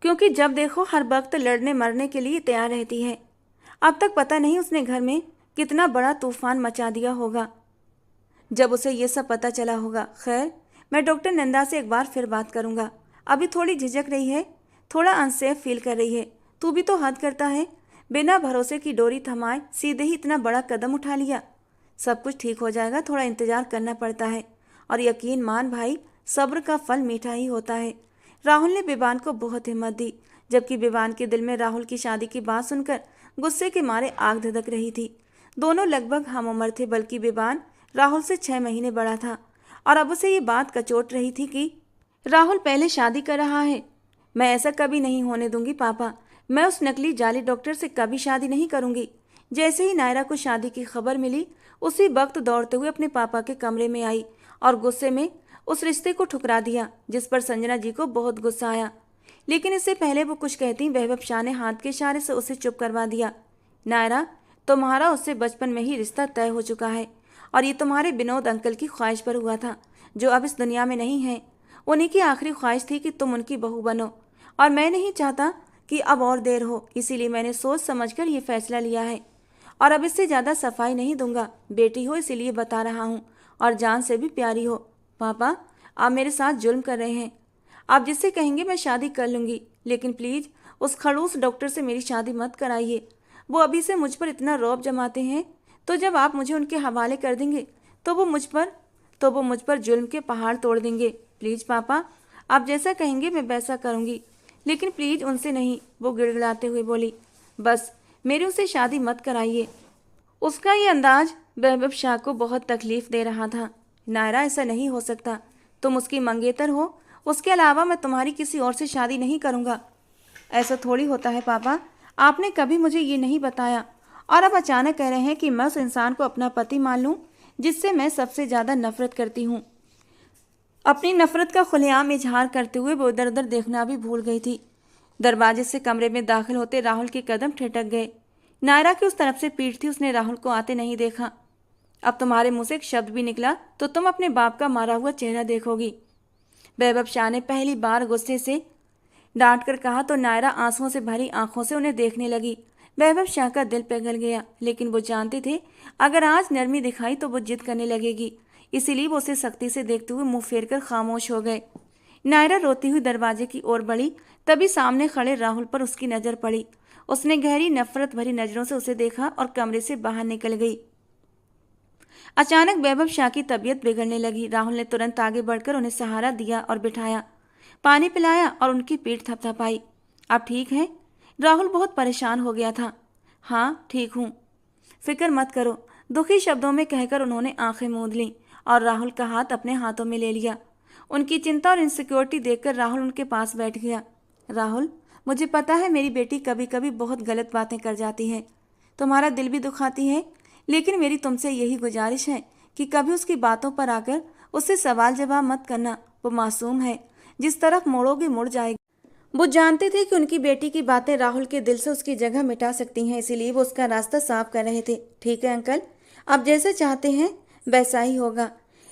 क्योंकि जब देखो हर वक्त लड़ने मरने के लिए तैयार रहती है। अब तक पता नहीं उसने घर में कितना बड़ा तूफान मचा दिया होगा जब उसे ये सब पता चला होगा। खैर, मैं डॉक्टर नंदा से एक बार फिर बात करूंगा। अभी थोड़ी झिझक रही है, थोड़ा अनसेफ फील कर रही है। तू भी तो हद करता है, बिना भरोसे की डोरी थमाए सीधे ही इतना बड़ा कदम उठा लिया। सब कुछ ठीक हो जाएगा, थोड़ा इंतजार करना पड़ता है, और यकीन मान भाई, सब्र का फल मीठा ही होता है। राहुल ने विवान को बहुत हिम्मत दी, जबकि विवान के दिल में राहुल की शादी की बात सुनकर गुस्से के मारे आग धधक रही थी। दोनों लगभग हम उम्र थे, बल्कि विवान राहुल से 6 महीने बड़ा था, और अब उसे ये बात कचोट रही थी कि राहुल पहले शादी कर रहा है। मैं ऐसा कभी नहीं होने दूंगी पापा। मैं उस नकली जाली डॉक्टर से कभी शादी नहीं करूंगी। जैसे ही नायरा को शादी की खबर मिली, उसी वक्त दौड़ते हुए अपने पापा के कमरे में आई और गुस्से में उस रिश्ते को ठुकरा दिया, जिस पर संजना जी को बहुत गुस्सा आया। लेकिन इससे पहले वो कुछ कहती, वैभव शाह ने हाथ के इशारे से उसे चुप करवा दिया। नायरा, तुम्हारा उससे बचपन में ही रिश्ता तय हो चुका है, और ये तुम्हारे विनोद अंकल की ख्वाहिश पर हुआ था, जो अब इस दुनिया में नहीं है। उन्हीं की आखिरी ख्वाहिश थी कि तुम उनकी बहू बनो, और मैं नहीं चाहता कि अब और देर हो। इसीलिए मैंने सोच समझकर ये फैसला लिया है, और अब इससे ज़्यादा सफाई नहीं दूंगा। बेटी हो इसीलिए बता रहा हूँ, और जान से भी प्यारी हो। पापा, आप मेरे साथ जुल्म कर रहे हैं। आप जिससे कहेंगे मैं शादी कर लूँगी, लेकिन प्लीज़ उस खड़ूस डॉक्टर से मेरी शादी मत कराइए। वो अभी से मुझ पर इतना रौब जमाते हैं, तो जब आप मुझे उनके हवाले कर देंगे तो वो मुझ पर जुल्म के पहाड़ तोड़ देंगे। प्लीज़ पापा, आप जैसा कहेंगे मैं वैसा करूँगी, लेकिन प्लीज़ उनसे नहीं, वो गिड़गिड़ाते हुए बोली। बस मेरी उनसे शादी मत कराइए। उसका ये अंदाज वैभव शाह को बहुत तकलीफ दे रहा था। नायरा, ऐसा नहीं हो सकता, तुम उसकी मंगेतर हो, उसके अलावा मैं तुम्हारी किसी और से शादी नहीं करूँगा। ऐसा थोड़ी होता है पापा, आपने कभी मुझे ये नहीं बताया और अब अचानक कह रहे हैं कि मैं उस इंसान को अपना पति मान लूँ जिससे मैं सबसे ज़्यादा नफरत करती हूँ। अपनी नफरत का खुलेआम इजहार करते हुए वो इधर उधर देखना भी भूल गई थी। दरवाजे से कमरे में दाखिल होते राहुल के कदम ठिठक गए। नायरा की उस तरफ से पीठ थी, उसने राहुल को आते नहीं देखा। अब तुम्हारे मुंह से एक शब्द भी निकला तो तुम अपने बाप का मारा हुआ चेहरा देखोगी, वैभव शाह ने पहली बार गुस्से से डांट कर कहा तो नायरा आंसुओं से भरी आंखों से उन्हें देखने लगी। वैभव शाह का दिल पिघल गया, लेकिन वो जानते थे अगर आज नरमी दिखाई तो वो जिद करने लगेगी, इसीलिए वो उसे सख्ती से देखते हुए मुंह फेर कर खामोश हो गए। नायरा रोती हुई दरवाजे की ओर बढ़ी, तभी सामने खड़े राहुल पर उसकी नजर पड़ी। उसने गहरी नफरत भरी नजरों से उसे देखा और कमरे से बाहर निकल गई। अचानक वैभव शाह की तबीयत बिगड़ने लगी। राहुल ने तुरंत आगे बढ़कर उन्हें सहारा दिया और बिठाया, पानी पिलाया और उनकी पीठ थपथपाई। आप ठीक हैं? राहुल बहुत परेशान हो गया था। हाँ ठीक हूँ, फिक्र मत करो, दुखी शब्दों में कहकर उन्होंने आंखें मूंद लीं और राहुल का हाथ अपने हाथों में ले लिया। उनकी चिंता और इनसिक्योरिटी देखकर राहुल उनके पास बैठ गया। राहुल, मुझे पता है मेरी बेटी कभी कभी बहुत गलत बातें कर जाती है, तुम्हारा दिल भी दुखाती है, लेकिन मेरी तुमसे यही गुजारिश है कि कभी उसकी बातों पर आकर उससे सवाल जवाब मत करना। वो मासूम है, जिस तरफ मोड़ोगे मुड़ जाएगी। वो जानते थे कि उनकी बेटी की बातें राहुल के दिल से उसकी जगह मिटा सकती हैं, इसीलिए वो उसका रास्ता साफ कर रहे थे। ठीक है अंकल, आप जैसे चाहते हैं वैसा ही होगा।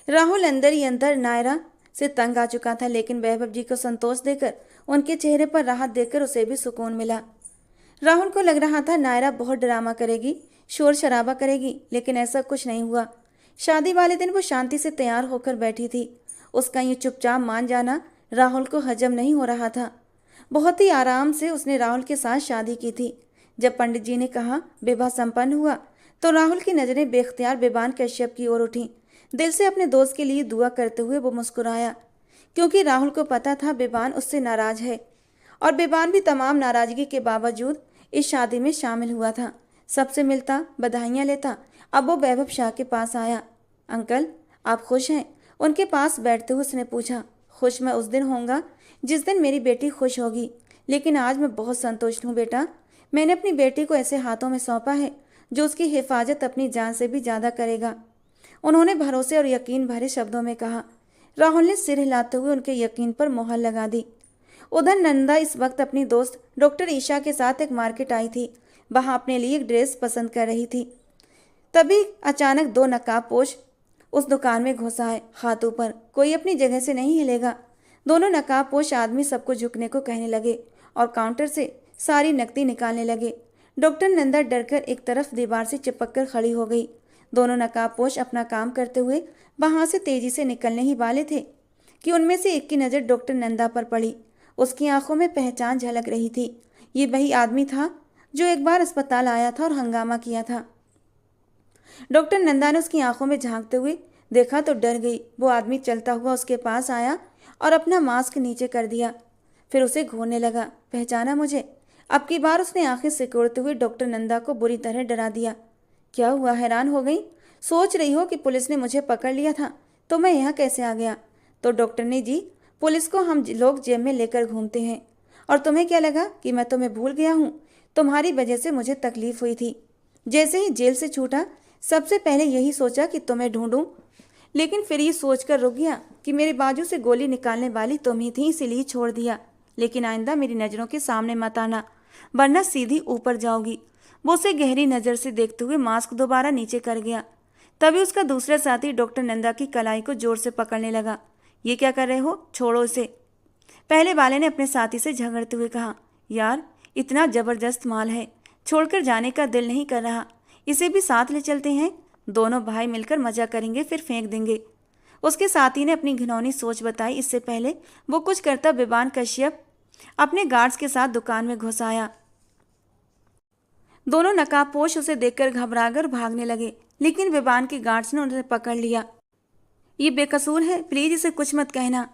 राहुल अंदर ही अंदर नायरा से तंग आ चुका था, लेकिन वैभव जी को संतोष देकर, उनके चेहरे पर राहत देकर उसे भी सुकून मिला। राहुल को लग रहा था नायरा बहुत ड्रामा करेगी, शोर शराबा करेगी, लेकिन ऐसा कुछ नहीं हुआ। शादी वाले दिन वो शांति से तैयार होकर बैठी थी। उसका यूँ चुपचाप मान जाना राहुल को हजम नहीं हो रहा था। बहुत ही आराम से उसने राहुल के साथ शादी की थी। जब पंडित जी ने कहा विवाह संपन्न हुआ तो राहुल की नज़रें बेख्तियार बेबान कश्यप की ओर उठी। दिल से अपने दोस्त के लिए दुआ करते हुए वो मुस्कुराया, क्योंकि राहुल को पता था बेबान उससे नाराज है और बेबान भी तमाम नाराजगी के बावजूद इस शादी में शामिल हुआ था। सबसे मिलता, बधाइयाँ लेता। अब वो वैभव शाह के पास आया। अंकल, आप खुश हैं? उनके पास बैठते हुए उसने पूछा। खुश मैं उस दिन होऊंगा जिस दिन मेरी बेटी खुश होगी, लेकिन आज मैं बहुत संतुष्ट हूँ बेटा। मैंने अपनी बेटी को ऐसे हाथों में सौंपा है जो उसकी हिफाजत अपनी जान से भी ज़्यादा करेगा, उन्होंने भरोसे और यकीन भरे शब्दों में कहा। राहुल ने सिर हिलाते हुए उनके यकीन पर मोहर लगा दी। उधर नंदा इस वक्त अपनी दोस्त डॉक्टर ईशा के साथ एक मार्केट आई थी। वहाँ अपने लिए एक ड्रेस पसंद कर रही थी। तभी अचानक दो नकाबपोश उस दुकान में घुस आए। हाथ ऊपर, कोई अपनी जगह से नहीं हिलेगा। दोनों नकाबपोश आदमी सबको झुकने को कहने लगे और काउंटर से सारी नकदी निकालने लगे। डॉक्टर नंदा डरकर एक तरफ दीवार से चिपक कर खड़ी हो गई। दोनों नकाबपोश अपना काम करते हुए वहां से तेजी से निकलने ही वाले थे कि उनमें से एक की नज़र डॉक्टर नंदा पर पड़ी। उसकी आंखों में पहचान झलक रही थी। ये वही आदमी था जो एक बार अस्पताल आया था और हंगामा किया था। डॉक्टर नंदा ने उसकी आंखों में झांकते हुए देखा तो डर गई। वो आदमी चलता हुआ उसके पास आया और अपना मास्क नीचे कर दिया, फिर उसे घूरने लगा। पहचाना मुझे? अब की बार उसने आंखें सिकोड़ते हुए डॉक्टर नंदा को बुरी तरह डरा दिया। क्या हुआ? हैरान हो गई? सोच रही हो कि पुलिस ने मुझे पकड़ लिया था तो मैं यहाँ कैसे आ गया? तो डॉक्टर ने जी, पुलिस को हम लोग जेब में लेकर घूमते हैं। और तुम्हें क्या लगा कि मैं तुम्हें भूल गया हूँ? तुम्हारी वजह से मुझे तकलीफ हुई थी। जैसे ही जेल से छूटा सबसे पहले यही सोचा कि तुम्हें ढूंढूं, लेकिन फिर ये सोचकर रुक गया कि मेरे बाजू से गोली निकालने वाली तुम ही थी, इसीलिए छोड़ दिया। लेकिन आइंदा मेरी नज़रों के सामने मत आना, वरना सीधी ऊपर जाओगी। वो उसे गहरी नज़र से देखते हुए मास्क दोबारा नीचे कर गया। तभी उसका दूसरा साथी डॉक्टर नंदा की कलाई को जोर से पकड़ने लगा। ये क्या कर रहे हो? छोड़ो इसे, पहले वाले ने अपने साथी से झगड़ते हुए कहा। यार, इतना ज़बरदस्त माल है, छोड़कर जाने का दिल नहीं कर रहा, इसे भी साथ ले चलते हैं। दोनों भाई मिलकर मजा करेंगे, फिर फेंक देंगे। उसके साथी ने अपनी घिनौनी सोच बताई। इससे पहले वो कुछ करता बेबान कश्यप अपने गार्ड्स के साथ दुकान में घुस आया। दोनों नकाबपोश उसे देखकर घबराकर भागने लगे, लेकिन विवान के गार्ड्स ने उन्हें पकड़ लिया। ये बेकसूर है, प्लीज इसे कुछ मत कहना,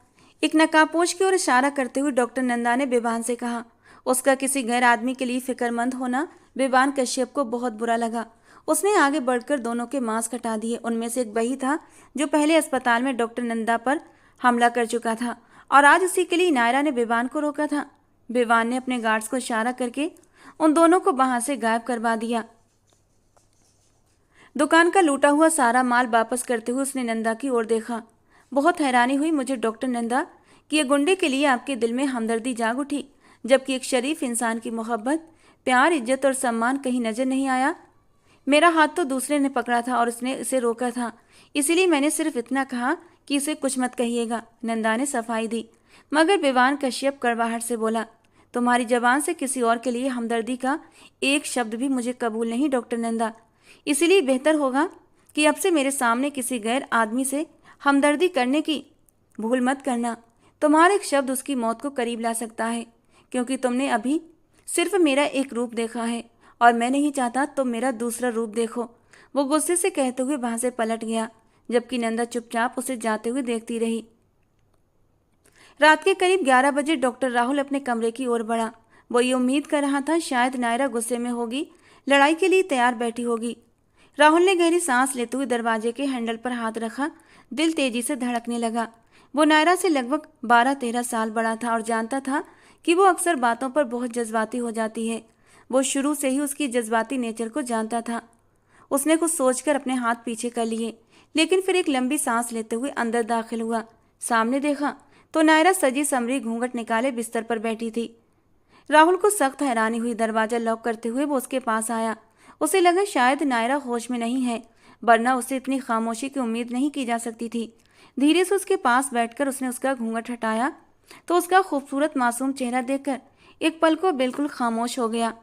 एक नकाबपोश की ओर इशारा करते हुए डॉक्टर नंदा ने विवान से कहा। उसका किसी गैर आदमी के लिए फिक्रमंद होना विवान कश्यप को बहुत बुरा लगा। उसने आगे बढ़कर दोनों के मास्क हटा दिए। उनमें से एक वही था जो पहले अस्पताल में डॉक्टर नंदा पर हमला कर चुका था, और आज उसी के लिए नायरा ने विवान को रोका था। विवान ने अपने गार्ड्स को इशारा करके उन दोनों को वहां से गायब करवा दिया। दुकान का लूटा हुआ सारा माल वापस करते हुए उसने नंदा की ओर देखा। बहुत हैरानी हुई मुझे डॉक्टर नंदा कि ये गुंडे के लिए आपके दिल में हमदर्दी जाग उठी, जबकि एक शरीफ इंसान की मोहब्बत, प्यार, इज्जत और सम्मान कहीं नजर नहीं आया। मेरा हाथ तो दूसरे ने पकड़ा था और उसने इसे रोका था, इसीलिए मैंने सिर्फ इतना कहा कि इसे कुछ मत कहिएगा। नंदा ने सफाई दी, मगर विवान कश्यप कड़वाहट से बोला, तुम्हारी जबान से किसी और के लिए हमदर्दी का एक शब्द भी मुझे कबूल नहीं डॉक्टर नंदा, इसीलिए बेहतर होगा कि अब से मेरे सामने किसी गैर आदमी से हमदर्दी करने की भूल मत करना। तुम्हारा एक शब्द उसकी मौत को करीब ला सकता है, क्योंकि तुमने अभी सिर्फ मेरा एक रूप देखा है और मैं नहीं चाहता तुम मेरा दूसरा रूप देखो। वो गुस्से से कहते हुए वहां से पलट गया, जबकि नंदा चुपचाप उसे जाते हुए देखती रही। रात के करीब 11 बजे डॉक्टर राहुल अपने कमरे की ओर बढ़ा। वो ये उम्मीद कर रहा था शायद नायरा गुस्से में होगी, लड़ाई के लिए तैयार बैठी होगी। राहुल ने गहरी सांस लेते हुए दरवाजे के हैंडल पर हाथ रखा। दिल तेजी से धड़कने लगा। वो नायरा से लगभग 12-13 साल बड़ा था और जानता था कि वो अक्सर बातों पर बहुत जज्बाती हो जाती है। वो शुरू से ही उसकी जज्बाती नेचर को जानता था। उसने कुछ सोचकर अपने हाथ पीछे कर लिए, लेकिन फिर एक लंबी सांस लेते हुए अंदर दाखिल हुआ। सामने देखा तो नायरा सजी समरी घूंघट निकाले बिस्तर पर बैठी थी। राहुल को सख्त हैरानी हुई। दरवाजा लॉक करते हुए वो उसके पास आया। उसे लगा शायद नायरा होश में नहीं है, वरना उसे इतनी खामोशी की उम्मीद नहीं की जा सकती थी। धीरे से उसके पास बैठकर उसने उसका घूंघट हटाया तो उसका खूबसूरत मासूम चेहरा देखकर एक पल को बिल्कुल खामोश हो गया।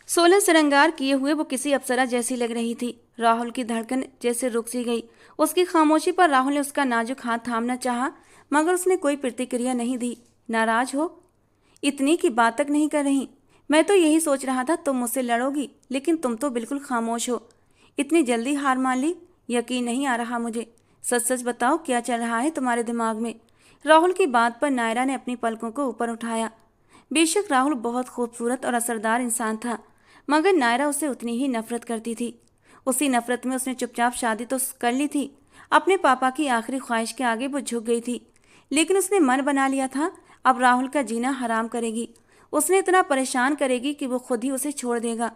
16 श्रृंगार किए हुए वो किसी अप्सरा जैसी लग रही थी। राहुल की धड़कन जैसे रुक सी गई। उसकी खामोशी पर राहुल ने उसका नाजुक हाथ थामना चाहा, मगर उसने कोई प्रतिक्रिया नहीं दी। नाराज हो? इतनी की बात तक नहीं कर रही? मैं तो यही सोच रहा था तुम मुझसे लड़ोगी, लेकिन तुम तो बिल्कुल खामोश हो। इतनी जल्दी हार मान ली? यकीन नहीं आ रहा मुझे। सच सच बताओ, क्या चल रहा है तुम्हारे दिमाग में? राहुल की बात पर नायरा ने अपनी पलकों को ऊपर उठाया। बेशक राहुल बहुत खूबसूरत और असरदार इंसान था, मगर नायरा उसे उतनी ही नफरत करती थी। उसी नफरत में उसने चुपचाप शादी तो कर ली थी। अपने पापा की आखिरी ख्वाहिश के आगे वो झुक गई थी, लेकिन उसने मन बना लिया था अब राहुल का जीना हराम करेगी। उसने इतना परेशान करेगी कि वो खुद ही उसे छोड़ देगा।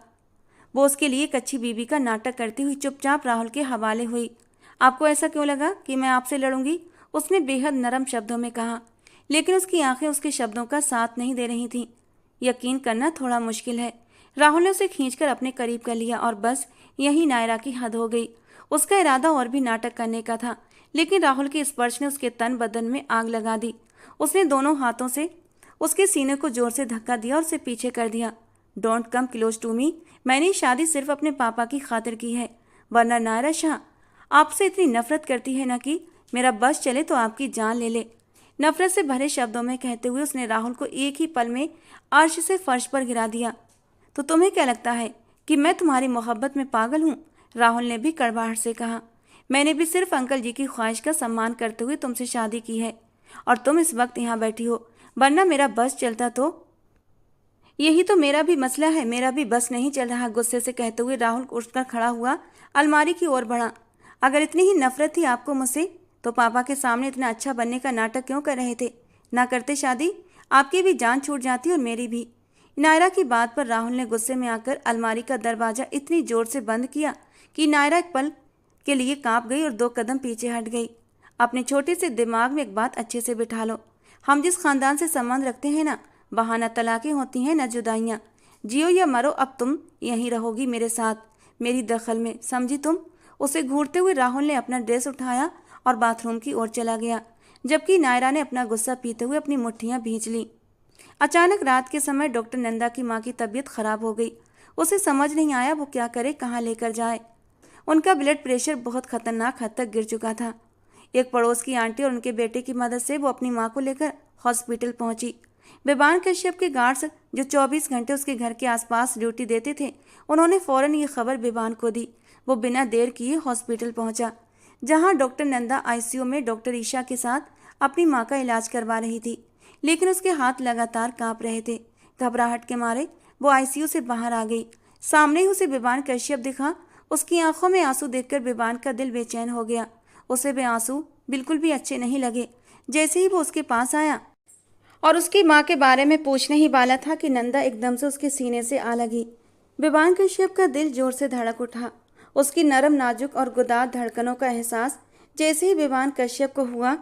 वो उसके लिए एक अच्छी बीवी का नाटक करती हुई चुपचाप राहुल के हवाले हुई। आपको ऐसा क्यों लगा कि मैं आपसे लड़ूंगी? उसने बेहद नरम शब्दों में कहा, लेकिन उसकी आंखें उसके शब्दों का साथ नहीं दे रही थीं। यकीन करना थोड़ा मुश्किल है। राहुल ने उसे खींचकर अपने करीब कर लिया और बस यही नायरा की हद हो गई। उसका इरादा और भी नाटक करने का था, लेकिन राहुल के स्पर्श ने उसके तन बदन में आग लगा दी। उसने दोनों हाथों से उसके सीने को जोर से धक्का दिया और उसे पीछे कर दिया। Don't come close to me. मैंने शादी सिर्फ अपने पापा की खातिर की है, वरना नायरा शाह आपसे इतनी नफरत करती है ना कि मेरा बस चले तो आपकी जान ले ले। नफरत से भरे शब्दों में कहते हुए उसने राहुल को एक ही पल में अर्श से फर्श पर गिरा दिया। तो तुम्हें क्या लगता है कि मैं तुम्हारी मोहब्बत में पागल हूँ? राहुल ने भी कड़वाहट से कहा। मैंने भी सिर्फ अंकल जी की ख्वाहिश का सम्मान करते हुए तुमसे शादी की है, और तुम इस वक्त यहाँ बैठी हो, वरना मेरा बस चलता तो। यही तो मेरा भी मसला है, मेरा भी बस नहीं चल रहा। गुस्से से कहते हुए राहुल उठकर खड़ा हुआ, अलमारी की ओर बढ़ा। अगर इतनी ही नफरत थी आपको मुझसे, तो पापा के सामने इतना अच्छा बनने का नाटक क्यों कर रहे थे? ना करते शादी, आपकी भी जान छूट जाती और मेरी भी। नायरा की बात पर राहुल ने गुस्से में आकर अलमारी का दरवाजा इतनी जोर से बंद किया कि नायरा एक पल के लिए कांप गई और 2 कदम पीछे हट गई। अपने छोटे से दिमाग में एक बात अच्छे से बिठा लो। हम जिस खानदान से संबंध रखते हैं ना, वहाँ न तलाकें होती हैं न जुदाइयाँ। जियो या मरो, अब तुम यहीं रहोगी मेरे साथ, मेरी दखल में, समझी तुम? उसे घूरते हुए राहुल ने अपना ड्रेस उठाया और बाथरूम की ओर चला गया, जबकि नायरा ने अपना गुस्सा पीते हुए अपनी मुट्ठियां भींच लीं। अचानक रात के समय डॉक्टर नंदा की माँ की तबीयत खराब हो गई। उसे समझ नहीं आया वो क्या करे, कहाँ लेकर जाए। उनका ब्लड प्रेशर बहुत खतरनाक हद तक गिर चुका था। एक पड़ोस की आंटी और उनके बेटे की मदद से वो अपनी माँ को लेकर हॉस्पिटल पहुंची। विवान कश्यप के गार्ड्स जो 24 घंटे उसके घर के आसपास ड्यूटी देते थे, उन्होंने फौरन ये खबर विवान को दी। वो बिना देर किए हॉस्पिटल पहुंचा, जहां डॉक्टर नंदा आईसीयू में डॉक्टर ईशा के साथ अपनी मां का इलाज करवा रही थी, लेकिन उसके हाथ लगातार कांप रहे थे। घबराहट के मारे वो आईसीयू से बाहर आ गई। सामने ही उसे विवान कश्यप दिखा। उसकी आंखों में आंसू देखकर विवान का दिल बेचैन हो गया। उसे वे आंसू बिल्कुल भी अच्छे नहीं लगे। जैसे ही वो उसके पास आया और उसकी माँ के बारे में पूछने ही वाला था कि नंदा एकदम से उसके सीने से आ लगी। विवान कश्यप का दिल जोर से धड़क उठा। उसकी नरम, नाजुक और गुदार धड़कनों का एहसास जैसे ही विवान कश्यप को हुआ,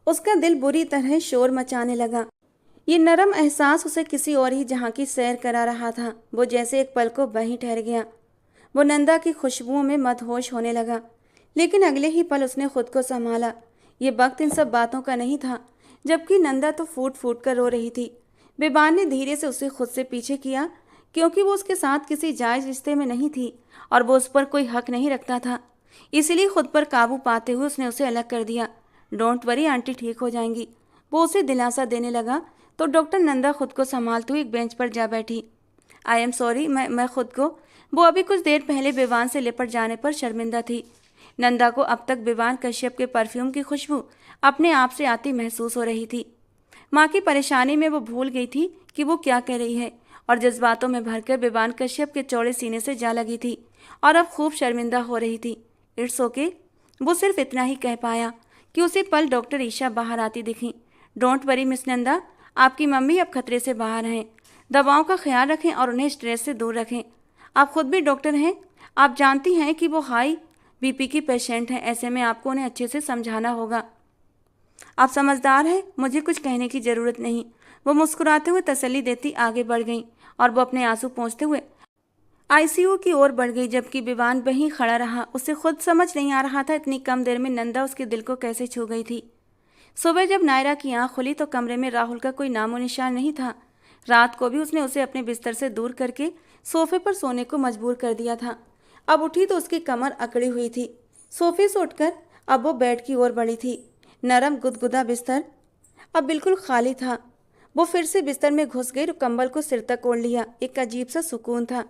उसका दिल बुरी तरह शोर मचाने लगा। ये नरम एहसास उसे किसी और ही जहां की सैर करा रहा था। वो जैसे एक पल को वहीं ठहर गया। वो नंदा की खुशबुओं में मदहोश होने लगा, लेकिन अगले ही पल उसने खुद को संभाला। ये वक्त इन सब बातों का नहीं था, जबकि नंदा तो फूट फूट कर रो रही थी। विवान ने धीरे से उसे खुद से पीछे किया, क्योंकि वो उसके साथ किसी जायज रिश्ते में नहीं थी और वो उस पर कोई हक नहीं रखता था। इसलिए खुद पर काबू पाते हुए उसने उसे अलग कर दिया। डोंट वरी, आंटी ठीक हो जाएंगी, वो उसे दिलासा देने लगा। तो डॉक्टर नंदा खुद को संभालते हुए एक बेंच पर जा बैठी। आई एम सॉरी, मैं खुद को। वो अभी कुछ देर पहले विवान से लिपट जाने पर शर्मिंदा थी। नंदा को अब तक विवान कश्यप के परफ्यूम की खुशबू अपने आप से आती महसूस हो रही थी। माँ की परेशानी में वो भूल गई थी कि वो क्या कह रही है और जज्बातों में भरकर विवान कश्यप के चौड़े सीने से जा लगी थी और अब खूब शर्मिंदा हो रही थी। इट्स ओके, वो सिर्फ इतना ही कह पाया कि उसी पल डॉक्टर ईशा बाहर आती दिखी। डोंट वरी मिस नंदा, आपकी मम्मी अब खतरे से बाहर हैं। दवाओं का ख्याल रखें और उन्हें स्ट्रेस से दूर रखें। आप खुद भी डॉक्टर हैं, आप जानती हैं कि वो हाई बीपी की पेशेंट हैं। ऐसे में आपको उन्हें अच्छे से समझाना होगा। आप समझदार हैं, मुझे कुछ कहने की ज़रूरत नहीं। वो मुस्कुराते हुए तसल्ली देती आगे बढ़ गई और वो अपने आंसू पोंछते हुए आईसीयू की ओर बढ़ गई, जबकि विवान वहीं खड़ा रहा। उसे खुद समझ नहीं आ रहा था इतनी कम देर में नंदा उसके दिल को कैसे छू गई थी। सुबह जब नायरा की आंख खुली तो कमरे में राहुल का कोई नामो निशान नहीं था। रात को भी उसने उसे अपने बिस्तर से दूर करके सोफे पर सोने को मजबूर कर दिया था। अब उठी तो उसकी कमर अकड़ी हुई थी। सोफे से उठकर अब वो बेड की ओर बढ़ी थी। नरम गुदगुदा बिस्तर अब बिल्कुल खाली था। वो फिर से बिस्तर में घुस गई और कंबल को सिर तक ओढ़ लिया। एक अजीब सा सुकून था।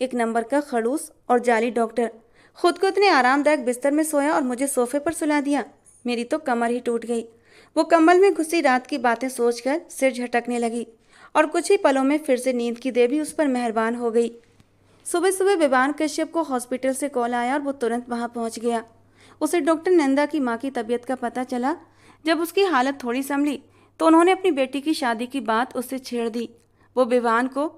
एक नंबर का खड़ूस और जाली डॉक्टर खुद को इतने आरामदायक बिस्तर में सोया और मुझे सोफे पर सुला दिया। मेरी तो कमर ही टूट गई। वो कंबल में घुसी रात की बातें सोचकर सिर झटकने लगी और कुछ ही पलों में फिर से नींद की देवी उस पर मेहरबान हो गई। सुबह सुबह विवान कश्यप को हॉस्पिटल से कॉल आया और वो तुरंत वहां पहुंच गया। उसे डॉक्टर नंदा की मां की तबीयत का पता चला। जब उसकी हालत थोड़ी संभली तो उन्होंने अपनी बेटी की शादी की बात उससे छेड़ दी। वो विवान को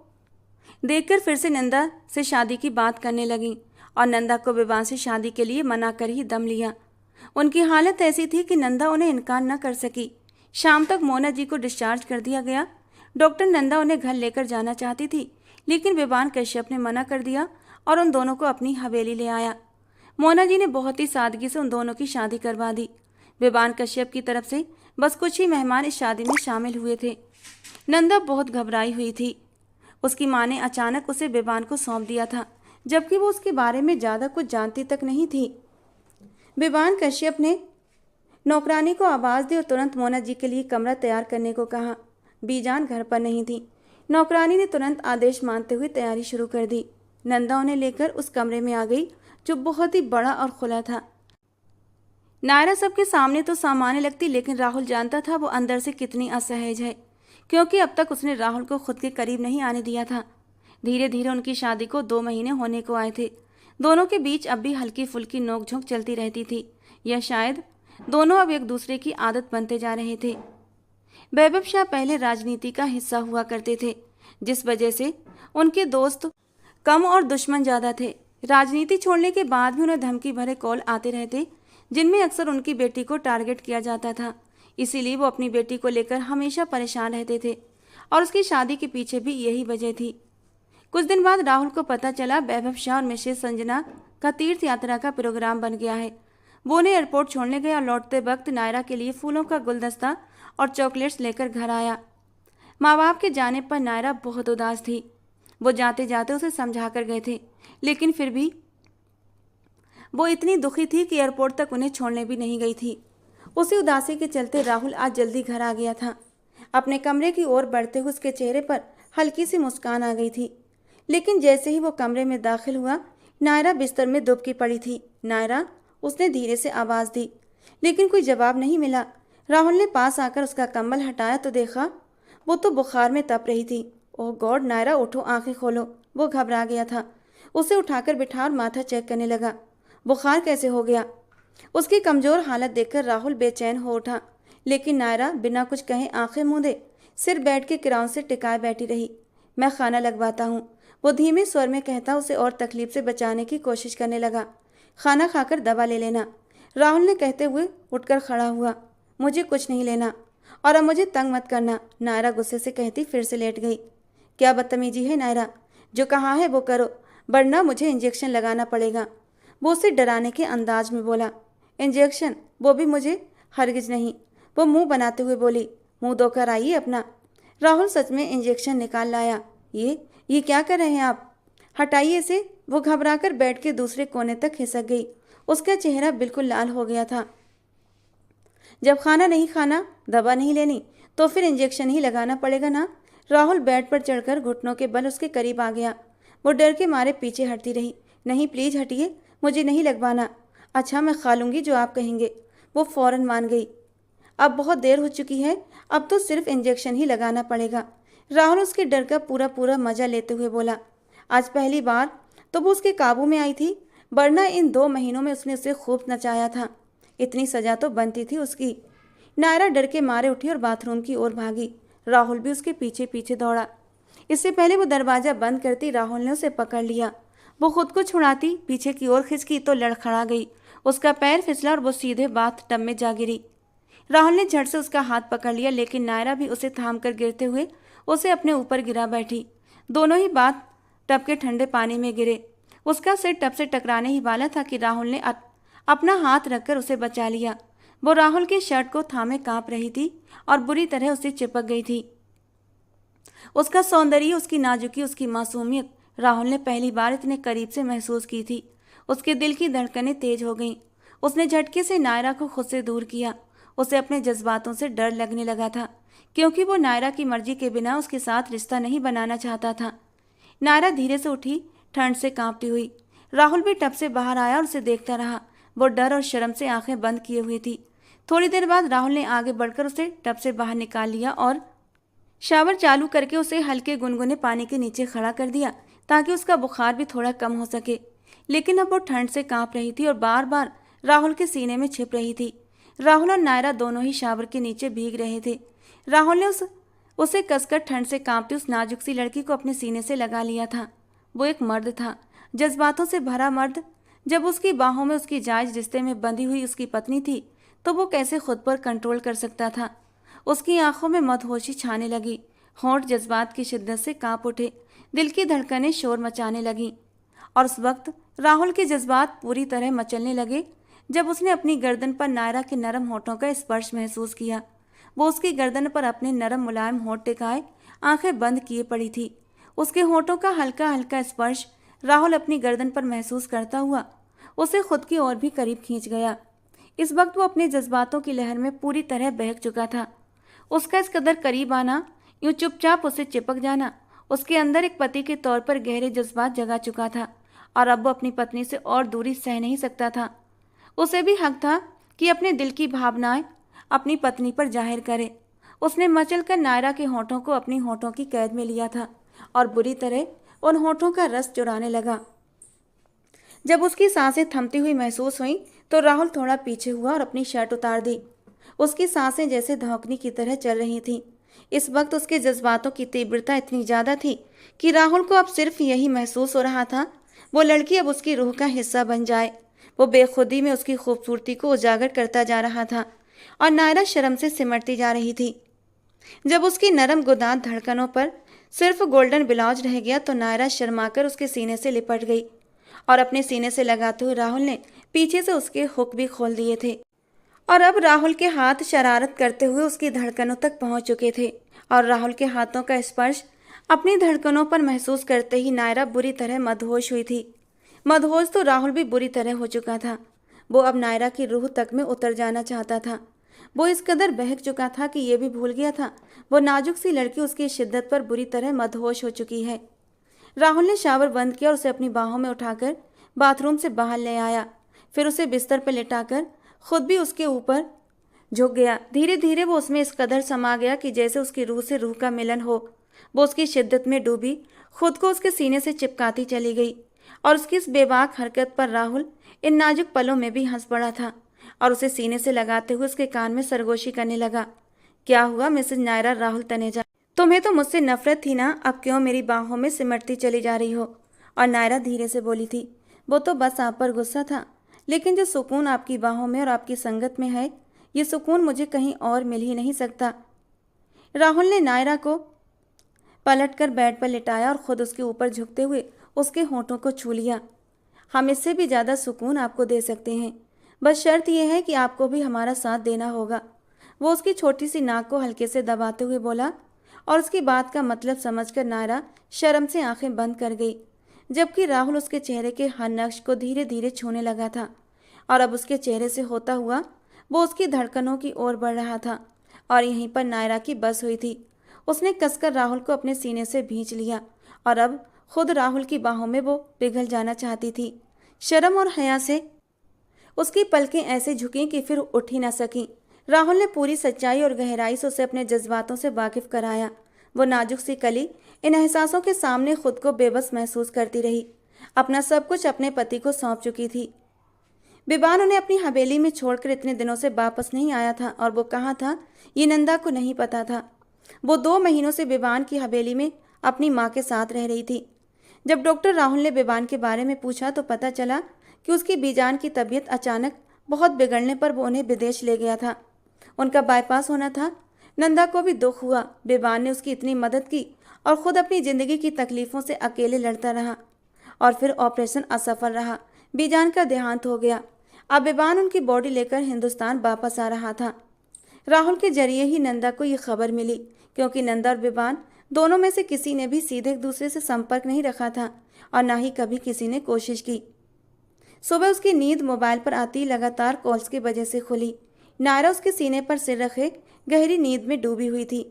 देखकर फिर से नंदा से शादी की बात करने लगी और नंदा को विवान से शादी के लिए मना कर ही दम लिया। उनकी हालत ऐसी थी कि नंदा उन्हें इनकार न कर सकी। शाम तक मोना जी को डिस्चार्ज कर दिया गया। डॉक्टर नंदा उन्हें घर लेकर जाना चाहती थी, लेकिन विवान कश्यप ने मना कर दिया और उन दोनों को अपनी हवेली ले आया। मोना जी ने बहुत ही सादगी से उन दोनों की शादी करवा दी। विवान कश्यप की तरफ से बस कुछ ही मेहमान इस शादी में शामिल हुए थे। नंदा बहुत घबराई हुई थी। उसकी माँ ने अचानक उसे विवान को सौंप दिया था, जबकि वो उसके बारे में ज़्यादा कुछ जानती तक नहीं थी। विवान कश्यप ने नौकरानी को आवाज़ दी और तुरंत मोना जी के लिए कमरा तैयार करने को कहा। बीजान घर पर नहीं थी। नौकरानी ने तुरंत आदेश मानते हुए तैयारी शुरू कर दी। नंदा उन्हें लेकर उस कमरे में आ गई जो बहुत ही बड़ा और खुला था। नायरा सबके सामने तो सामान्य लगती, लेकिन राहुल जानता था वो अंदर से कितनी असहज है, क्योंकि अब तक उसने राहुल को खुद के करीब नहीं आने दिया था। धीरे धीरे उनकी शादी को 2 महीने होने को आए थे। दोनों के बीच अब भी हल्की फुल्की नोकझोंक चलती रहती थी, या शायद दोनों अब एक दूसरे की आदत बनते जा रहे थे। वैभव शाह पहले राजनीति का हिस्सा हुआ करते थे, जिस वजह से उनके दोस्त कम और दुश्मन ज़्यादा थे। राजनीति छोड़ने के बाद भी उन्हें धमकी भरे कॉल आते रहते, जिनमें अक्सर उनकी बेटी को टारगेट किया जाता था। इसीलिए वो अपनी बेटी को लेकर हमेशा परेशान रहते थे और उसकी शादी के पीछे भी यही वजह थी। कुछ दिन बाद राहुल को पता चला वैभव शाह और मिसेस संजना का तीर्थ यात्रा का प्रोग्राम बन गया है। वो उन्हें एयरपोर्ट छोड़ने गया और लौटते वक्त नायरा के लिए फूलों का गुलदस्ता और चॉकलेट्स लेकर घर आया। माँ बाप के जाने पर नायरा बहुत उदास थी। वो जाते जाते उसे समझा कर गए थे, लेकिन फिर भी वो इतनी दुखी थी कि एयरपोर्ट तक उन्हें छोड़ने भी नहीं गई थी। उसी उदासी के चलते राहुल आज जल्दी घर आ गया था। अपने कमरे की ओर बढ़ते हुए उसके चेहरे पर हल्की सी मुस्कान आ गई थी। लेकिन जैसे ही वो कमरे में दाखिल हुआ, नायरा बिस्तर में दुबकी पड़ी थी। नायरा, उसने धीरे से आवाज़ दी, लेकिन कोई जवाब नहीं मिला। राहुल ने पास आकर उसका कंबल हटाया तो देखा वो तो बुखार में तप रही थी। ओह गॉड, नायरा उठो, आंखें खोलो। वो घबरा गया था। उसे उठाकर बिठा और माथा चेक करने लगा। बुखार कैसे हो गया? उसकी कमजोर हालत देखकर राहुल बेचैन हो उठा, लेकिन नायरा बिना कुछ कहे आंखें मूंदे सिर बेड के किराउन से टिकाए बैठी रही। मैं खाना लगवाता हूँ, वो धीमे स्वर में कहता उसे और तकलीफ से बचाने की कोशिश करने लगा। खाना खाकर दवा ले लेना, राहुल ने कहते हुए उठकर खड़ा हुआ। मुझे कुछ नहीं लेना, और अब मुझे तंग मत करना, नायरा गुस्से से कहती फिर से लेट गई। क्या बदतमीजी है नायरा, जो कहा है वो करो, वरना मुझे इंजेक्शन लगाना पड़ेगा, वो उसे डराने के अंदाज में बोला। इंजेक्शन? वो भी मुझे? हरगिज नहीं, वो मुंह बनाते हुए बोली। मुंह धोकर आइए अपना। राहुल सच में इंजेक्शन निकाल लाया। ये क्या कर रहे हैं आप? हटाइए इसे। वो घबराकर बेड के दूसरे कोने तक खिसक गई। उसका चेहरा बिल्कुल लाल हो गया था। जब खाना नहीं खाना, दवा नहीं लेनी, तो फिर इंजेक्शन ही लगाना पड़ेगा ना। राहुल बेड पर चढ़कर घुटनों के बल उसके करीब आ गया। वो डर के मारे पीछे हटती रही। नहीं प्लीज हटिए, मुझे नहीं लगवाना। अच्छा, मैं खा लूंगी जो आप कहेंगे। वो फौरन मान गई। अब बहुत देर हो चुकी है, अब तो सिर्फ इंजेक्शन ही लगाना पड़ेगा। राहुल उसके डर का पूरा पूरा मजा लेते हुए बोला। आज पहली बार तो वो उसके काबू में आई थी, वरना इन 2 महीनों में उसने उसे खूब नचाया था। इतनी सजा तो बनती थी उसकी। नायरा डर के मारे उठी और बाथरूम की ओर भागी। राहुल भी उसके पीछे पीछे दौड़ा। इससे पहले वो दरवाजा बंद करती, राहुल ने उसे पकड़ लिया। वो खुद को छुड़ाती पीछे की ओर खिसकी तो लड़खड़ा गई। उसका पैर फिसला और वो सीधे बाथ टब में जा गिरी। राहुल ने झट से उसका हाथ पकड़ लिया, लेकिन नायरा भी उसे थाम कर गिरते हुए उसे अपने ऊपर गिरा बैठी। दोनों ही बाथ टब के ठंडे पानी में गिरे। उसका सिर टब से टकराने ही वाला था कि राहुल ने अपना हाथ रखकर उसे बचा लिया। वो राहुल की शर्ट को थामे कांप रही थी और बुरी तरह उसे चिपक गई थी। उसका सौंदर्य, उसकी नाजुकी, उसकी मासूमियत राहुल ने पहली बार इतने करीब से महसूस की थी। उसके दिल की धड़कनें तेज हो गईं। उसने झटके से नायरा को खुद से दूर किया। उसे अपने जज्बातों से डर लगने लगा था, क्योंकि वो नायरा की मर्जी के बिना उसके साथ रिश्ता नहीं बनाना चाहता था। नायरा धीरे से उठी, ठंड से कांपती हुई। राहुल भी टब से बाहर आया और उसे देखता रहा। वो डर और शर्म से आंखें बंद किए हुई थी। थोड़ी देर बाद राहुल ने आगे बढ़कर उसे टब से बाहर निकाल लिया और शावर चालू करके उसे हल्के गुनगुने पानी के नीचे खड़ा कर दिया, ताकि उसका बुखार भी थोड़ा कम हो सके। लेकिन अब वो ठंड से कांप रही थी और बार बार राहुल के सीने में छिप रही थी। राहुल और नायरा दोनों ही शावर के नीचे भीग रहे थे। राहुल ने उसे कसकर ठंड से कांपती उस नाजुक सी लड़की को अपने सीने से लगा लिया था। वो एक मर्द था, जज्बातों से भरा मर्द। जब उसकी बाहों में उसकी जायज रिश्ते में बंधी हुई उसकी पत्नी थी, तो वो कैसे खुद पर कंट्रोल कर सकता था। उसकी आंखों में मदहोशी छाने लगी। होंठ जज्बात की शिद्दत से कांप उठे। दिल की धड़कनें शोर मचाने लगीं। और उस वक्त राहुल के जज्बात पूरी तरह मचलने लगे जब उसने अपनी गर्दन पर नायरा के नरम होठों का स्पर्श महसूस किया। वो उसकी गर्दन पर अपने नरम मुलायम होठ टिकाए आंखें बंद किए पड़ी थी। उसके होठों का हल्का हल्का स्पर्श राहुल अपनी गर्दन पर महसूस करता हुआ उसे खुद की ओर भी करीब खींच गया। इस वक्त वो अपने जज्बातों की लहर में पूरी तरह बहक चुका था। उसका इस कदर करीब आना, यूं चुपचाप उसे चिपक जाना, उसके अंदर एक पति के तौर पर गहरे जज्बात जगा चुका था। और अब वो अपनी पत्नी से और दूरी सह नहीं सकता था। उसे भी हक था कि अपने दिल की भावनाएं अपनी पत्नी पर जाहिर करे। उसने मचल कर नायरा के होठों को अपनी होठों की कैद में लिया था और बुरी तरह उन होठों का रस चुराने लगा। जब उसकी सांसें थमती हुई महसूस हुई तो राहुल थोड़ा पीछे हुआ और अपनी शर्ट उतार दी। उसकी सांसें जैसे धौंकनी की तरह चल रही थीं। इस वक्त उसके जज्बातों की तीव्रता इतनी ज़्यादा थी कि राहुल को अब सिर्फ यही महसूस हो रहा था, वो लड़की अब उसकी रूह का हिस्सा बन जाए। वो बेखुदी में उसकी खूबसूरती को उजागर करता जा रहा था और नायरा शर्म से सिमटती जा रही थी। जब उसकी नरम गुदान धड़कनों पर सिर्फ गोल्डन ब्लाउज रह गया तो नायरा शर्माकर उसके सीने से लिपट गई और अपने सीने से लगाते हुए राहुल ने पीछे से उसके हुक भी खोल दिए थे। और अब राहुल के हाथ शरारत करते हुए उसकी धड़कनों तक पहुंच चुके थे और राहुल के हाथों का स्पर्श अपनी धड़कनों पर महसूस करते ही नायरा बुरी तरह मदहोश हुई थी। मदहोश तो राहुल भी बुरी तरह हो चुका था। वो अब नायरा की रूह तक में उतर जाना चाहता था। वो इस कदर बहक चुका था कि ये भी भूल गया था वो नाजुक सी लड़की उसकी शिद्दत पर बुरी तरह मदहोश हो चुकी है। राहुल ने शावर बंद किया और उसे अपनी बाहों में उठाकर बाथरूम से बाहर ले आया। फिर उसे बिस्तर पर लेटाकर खुद भी उसके ऊपर झुक गया। धीरे धीरे वो उसमें इस कदर समा गया कि जैसे उसकी रूह से रूह का मिलन हो। वो उसकी शिद्दत में डूबी खुद को उसके सीने से चिपकाती चली गई और उसकी इस बेबाक हरकत पर राहुल इन नाजुक पलों में भी हंस पड़ा था और उसे सीने से लगाते हुए उसके कान में सरगोशी करने लगा। क्या हुआ मिसेज नायरा? राहुल तनेजा। तुम्हें तो मुझसे नफरत थी ना, अब क्यों मेरी बाहों में सिमटती चली जा रही हो? और नायरा धीरे से बोली थी, वो तो बस आप पर गुस्सा था, लेकिन जो सुकून आपकी बाहों में और आपकी संगत में है, ये सुकून मुझे कहीं और मिल ही नहीं सकता। राहुल ने नायरा को पलटकर बेड पर लिटाया और खुद उसके ऊपर झुकते हुए उसके होंठों को छू लिया। हम इससे भी ज़्यादा सुकून आपको दे सकते हैं, बस शर्त यह है कि आपको भी हमारा साथ देना होगा। वो उसकी छोटी सी नाक को हल्के से दबाते हुए बोला और उसकी बात का मतलब समझकर नायरा शर्म से आंखें बंद कर गई, जबकि राहुल उसके चेहरे के हर नक्श को धीरे धीरे छूने लगा था और अब उसके चेहरे से होता हुआ वो उसकी धड़कनों की ओर बढ़ रहा था। और यहीं पर नायरा की बस हुई थी। उसने कसकर राहुल को अपने सीने से भींच लिया और अब खुद राहुल की बाहों में वो पिघल जाना चाहती थी। शर्म और हया से उसकी पलकें ऐसे झुकीं कि फिर उठ ही न सकीं। राहुल ने पूरी सच्चाई और गहराई से उसे अपने जज्बातों से वाकिफ कराया। वो नाजुक सी कली इन एहसासों के सामने खुद को बेबस महसूस करती रही। अपना सब कुछ अपने पति को सौंप चुकी थी। बिबान उन्हें अपनी हवेली में छोड़कर इतने दिनों से वापस नहीं आया था और वो कहाँ था ये नंदा को नहीं पता था। वो 2 महीनों से बिबान की हवेली में अपनी माँ के साथ रह रही थी। जब डॉक्टर राहुल ने बिबान के बारे में पूछा तो पता चला कि उसकी बीजान की तबीयत अचानक बहुत बिगड़ने पर वो उन्हें विदेश ले गया था। उनका बाईपास होना था। नंदा को भी दुख हुआ। बिबान ने उसकी इतनी मदद की और खुद अपनी ज़िंदगी की तकलीफ़ों से अकेले लड़ता रहा और फिर ऑपरेशन असफल रहा। बीजान का देहांत हो गया। अब बिबान उनकी बॉडी लेकर हिंदुस्तान वापस आ रहा था। राहुल के जरिए ही नंदा को ये खबर मिली, क्योंकि नंदा और बिबान दोनों में से किसी ने भी सीधे एक दूसरे से संपर्क नहीं रखा था और ना ही कभी किसी ने कोशिश की। सुबह उसकी नींद मोबाइल पर आती लगातार कॉल्स की वजह से खुली। नायरा उसके सीने पर सिर रखे गहरी नींद में डूबी हुई थी।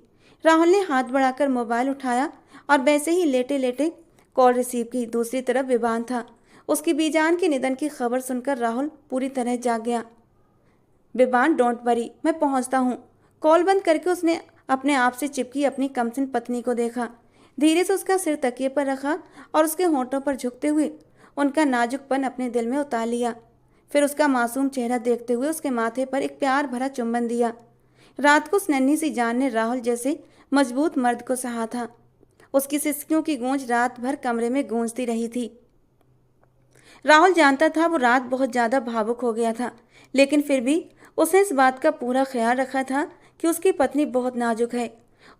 राहुल ने हाथ बढ़ाकर मोबाइल उठाया और वैसे ही लेटे लेटे कॉल रिसीव की। दूसरी तरफ बिबान था। उसकी बीजान के निधन की खबर सुनकर राहुल पूरी तरह जाग गया। बिबान, डोंट वरी, मैं पहुंचता हूँ। कॉल बंद करके उसने अपने आप से चिपकी अपनी कमसिन पत्नी को देखा। धीरे से उसका सिर तकिए पर रखा और उसके होंठों पर झुकते हुए उनका नाजुकपन अपने दिल में उतार लिया। फिर उसका मासूम चेहरा देखते हुए उसके माथे पर एक प्यार भरा चुंबन दिया। रात को उस नन्ही सी जान ने राहुल जैसे मजबूत मर्द को सहा था। उसकी सिसकियों की गूंज रात भर कमरे में गूंजती रही थी। राहुल जानता था वो रात बहुत ज़्यादा भावुक हो गया था, लेकिन फिर भी उसने इस बात का पूरा ख्याल रखा था कि उसकी पत्नी बहुत नाजुक है।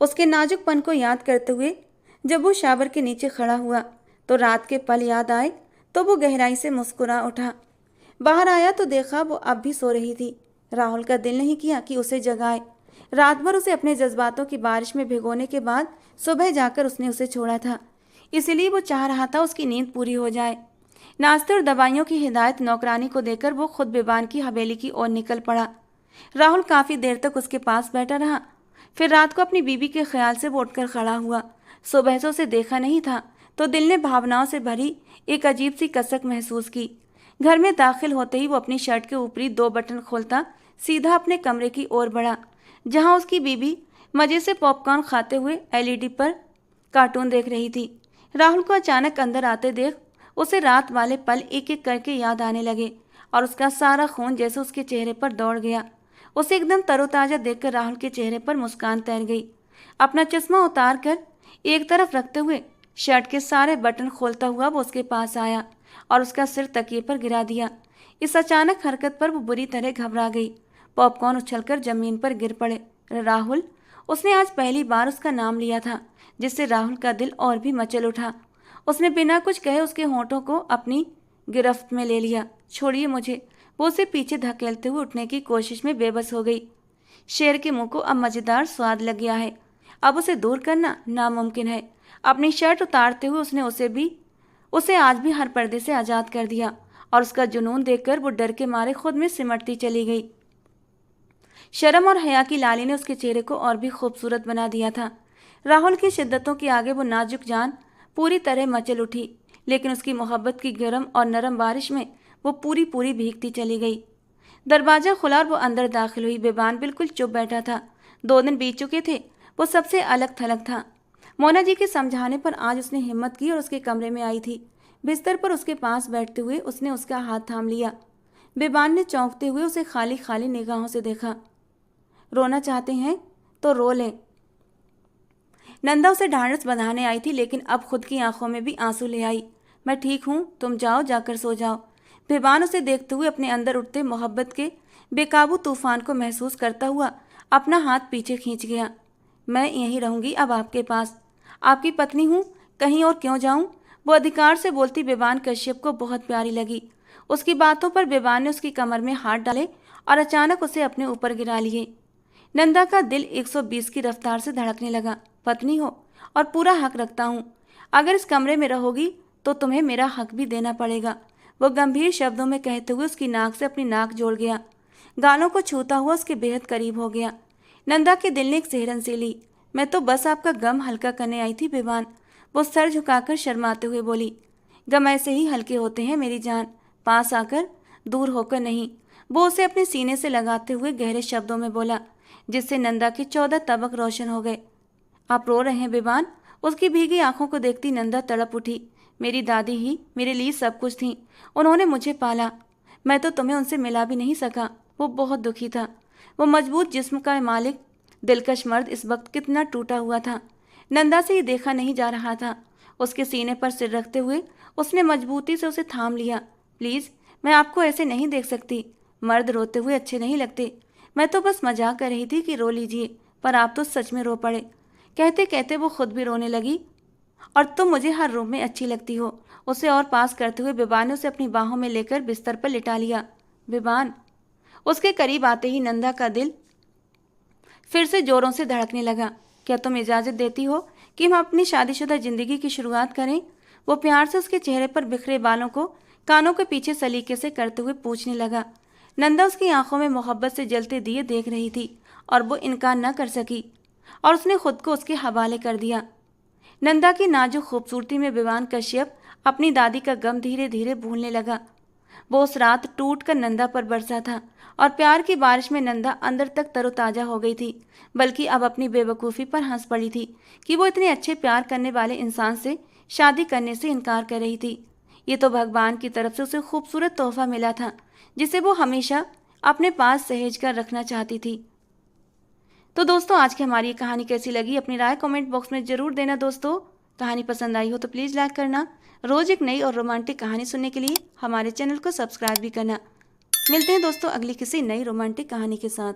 उसके नाजुकपन को याद करते हुए जब वो शावर के नीचे खड़ा हुआ तो रात के पल याद आए तो वो गहराई से मुस्कुरा उठा। बाहर आया तो देखा वो अब भी सो रही थी। राहुल का दिल नहीं किया कि उसे जगाए। रात भर उसे अपने जज्बातों की बारिश में भिगोने के बाद सुबह जाकर उसने उसे छोड़ा था, इसलिए वो चाह रहा था उसकी नींद पूरी हो जाए। नाश्ते और दवाइयों की हिदायत नौकरानी को देकर वो खुद बिबान की हवेली की ओर निकल पड़ा। राहुल काफ़ी देर तक उसके पास बैठा रहा। फिर रात को अपनी बीवी के ख्याल से वो उठकर खड़ा हुआ। सुबह से उसे देखा नहीं था तो दिल ने भावनाओं से भरी एक अजीब सी कसक महसूस की। घर में दाखिल होते ही वो अपनी शर्ट के ऊपरी 2 बटन खोलता सीधा अपने कमरे की ओर बढ़ा, जहां उसकी बीवी मज़े से पॉपकॉर्न खाते हुए एलईडी पर कार्टून देख रही थी। राहुल को अचानक अंदर आते देख उसे रात वाले पल एक एक करके याद आने लगे और उसका सारा खून जैसे उसके चेहरे पर दौड़ गया। उसे एकदम तरोताज़ा देखकर राहुल के चेहरे पर मुस्कान तैर गई। अपना चश्मा उतार कर एक तरफ रखते हुए शर्ट के सारे बटन खोलता हुआ वो उसके पास आया और उसका सिर तकिए पर गिरा दिया। इस अचानक हरकत पर वो बुरी तरह घबरा गई। पॉपकॉर्न उछलकर जमीन पर गिर पड़े। राहुल, उसने आज पहली बार उसका नाम लिया था, जिससे राहुल का दिल और भी मचल उठा। उसने बिना कुछ कहे उसके होंठों को अपनी गिरफ्त में ले लिया। छोड़िए मुझे। वो उसे पीछे धकेलते हुए उठने की कोशिश में बेबस हो गई। शेर के मुंह को अब मज़ेदार स्वाद लग गया है, अब उसे दूर करना नामुमकिन है। अपनी शर्ट उतारते हुए उसने उसे आज भी हर पर्दे से आज़ाद कर दिया और उसका जुनून देखकर वो डर के मारे खुद में सिमटती चली गई। शर्म और हया की लाली ने उसके चेहरे को और भी खूबसूरत बना दिया था। राहुल की शिद्दतों के आगे वो नाजुक जान पूरी तरह मचल उठी, लेकिन उसकी मोहब्बत की गर्म और नरम बारिश में वो पूरी पूरी भीगती चली गई। दरवाजा खुला और वो अंदर दाखिल हुई। बेबान बिल्कुल चुप बैठा था। 2 दिन बीत चुके थे। वो सबसे अलग थलग था। मोना जी के समझाने पर आज उसने हिम्मत की और उसके कमरे में आई थी। बिस्तर पर उसके पास बैठते हुए उसने उसका हाथ थाम लिया। बेबान ने चौंकते हुए उसे खाली खाली निगाहों से देखा। रोना चाहते हैं तो रो लें। नंदा उसे ढांढस बंधाने आई थी, लेकिन अब खुद की आंखों में भी आंसू ले आई। मैं ठीक हूँ, तुम जाओ, जाकर सो जाओ। बेबान उसे देखते हुए अपने अंदर उठते मोहब्बत के बेकाबू तूफान को महसूस करता हुआ अपना हाथ पीछे खींच गया। मैं यहीं रहूंगी अब आपके पास। आपकी पत्नी हूँ, कहीं और क्यों जाऊं? वो अधिकार से बोलती बेबान कश्यप को बहुत प्यारी लगी। उसकी बातों पर बेबान ने उसकी कमर में हाथ डाले और अचानक उसे अपने ऊपर गिरा लिए। नंदा का दिल 120 की रफ्तार से धड़कने लगा। पत्नी हो और पूरा हक रखता हूँ। अगर इस कमरे में रहोगी तो तुम्हें मेरा हक भी देना पड़ेगा। वो गंभीर शब्दों में कहते हुए उसकी नाक से अपनी नाक जोड़ गया। गालों को छूता हुआ उसके बेहद करीब हो गया। नंदा के दिल ने एक सिहरन सी ली। मैं तो बस आपका गम हल्का करने आई थी बेबान। वो सर झुकाकर शर्माते हुए बोली। गम ऐसे ही हल्के होते हैं मेरी जान, पास आकर, दूर होकर नहीं। वो उसे अपने सीने से लगाते हुए गहरे शब्दों में बोला, जिससे नंदा के 14 तबक रोशन हो गए। आप रो रहे हैं बेबान? उसकी भीगी आंखों को देखती नंदा तड़प उठी। मेरी दादी ही मेरे लिए सब कुछ थी। उन्होंने मुझे पाला। मैं तो तुम्हें उनसे मिला भी नहीं सका। वो बहुत दुखी था। वो मजबूत जिस्म का मालिक दिलकश मर्द इस वक्त कितना टूटा हुआ था। नंदा से ये देखा नहीं जा रहा था। उसके सीने पर सिर रखते हुए उसने मजबूती से उसे थाम लिया। प्लीज़, मैं आपको ऐसे नहीं देख सकती। मर्द रोते हुए अच्छे नहीं लगते। मैं तो बस मजाक कर रही थी कि रो लीजिए, पर आप तो सच में रो पड़े। कहते कहते वो खुद भी रोने लगी। और तुम मुझे हर रूम में अच्छी लगती हो। उसे और पास करते हुए बेबान ने उसे अपनी बाहों में लेकर बिस्तर पर लिटा लिया। बेबान। उसके करीब आते ही नंदा का दिल फिर से जोरों से धड़कने लगा। क्या तुम इजाज़त देती हो कि हम अपनी शादीशुदा जिंदगी की शुरुआत करें? वो प्यार से उसके चेहरे पर बिखरे बालों को कानों के पीछे सलीके से करते हुए पूछने लगा। नंदा उसकी आंखों में मोहब्बत से जलते दिए देख रही थी और वो इनकार न कर सकी और उसने खुद को उसके हवाले कर दिया। नंदा की नाजुक खूबसूरती में बेबान कश्यप अपनी दादी का गम धीरे धीरे भूलने लगा। वो उस रात टूट कर नंदा पर बरसा था और प्यार की बारिश में नंदा अंदर तक तरोताजा हो गई थी, बल्कि अब अपनी बेवकूफ़ी पर हंस पड़ी थी कि वो इतने अच्छे प्यार करने वाले इंसान से शादी करने से इनकार कर रही थी। ये तो भगवान की तरफ से उसे खूबसूरत तोहफा मिला था, जिसे वो हमेशा अपने पास सहेज कर रखना चाहती थी। तो दोस्तों, आज की हमारी ये कहानी कैसी लगी अपनी राय कमेंट बॉक्स में ज़रूर देना। दोस्तों, कहानी पसंद आई हो तो प्लीज़ लाइक करना। रोज़ एक नई और रोमांटिक कहानी सुनने के लिए हमारे चैनल को सब्सक्राइब भी करना। मिलते हैं दोस्तों अगली किसी नई रोमांटिक कहानी के साथ।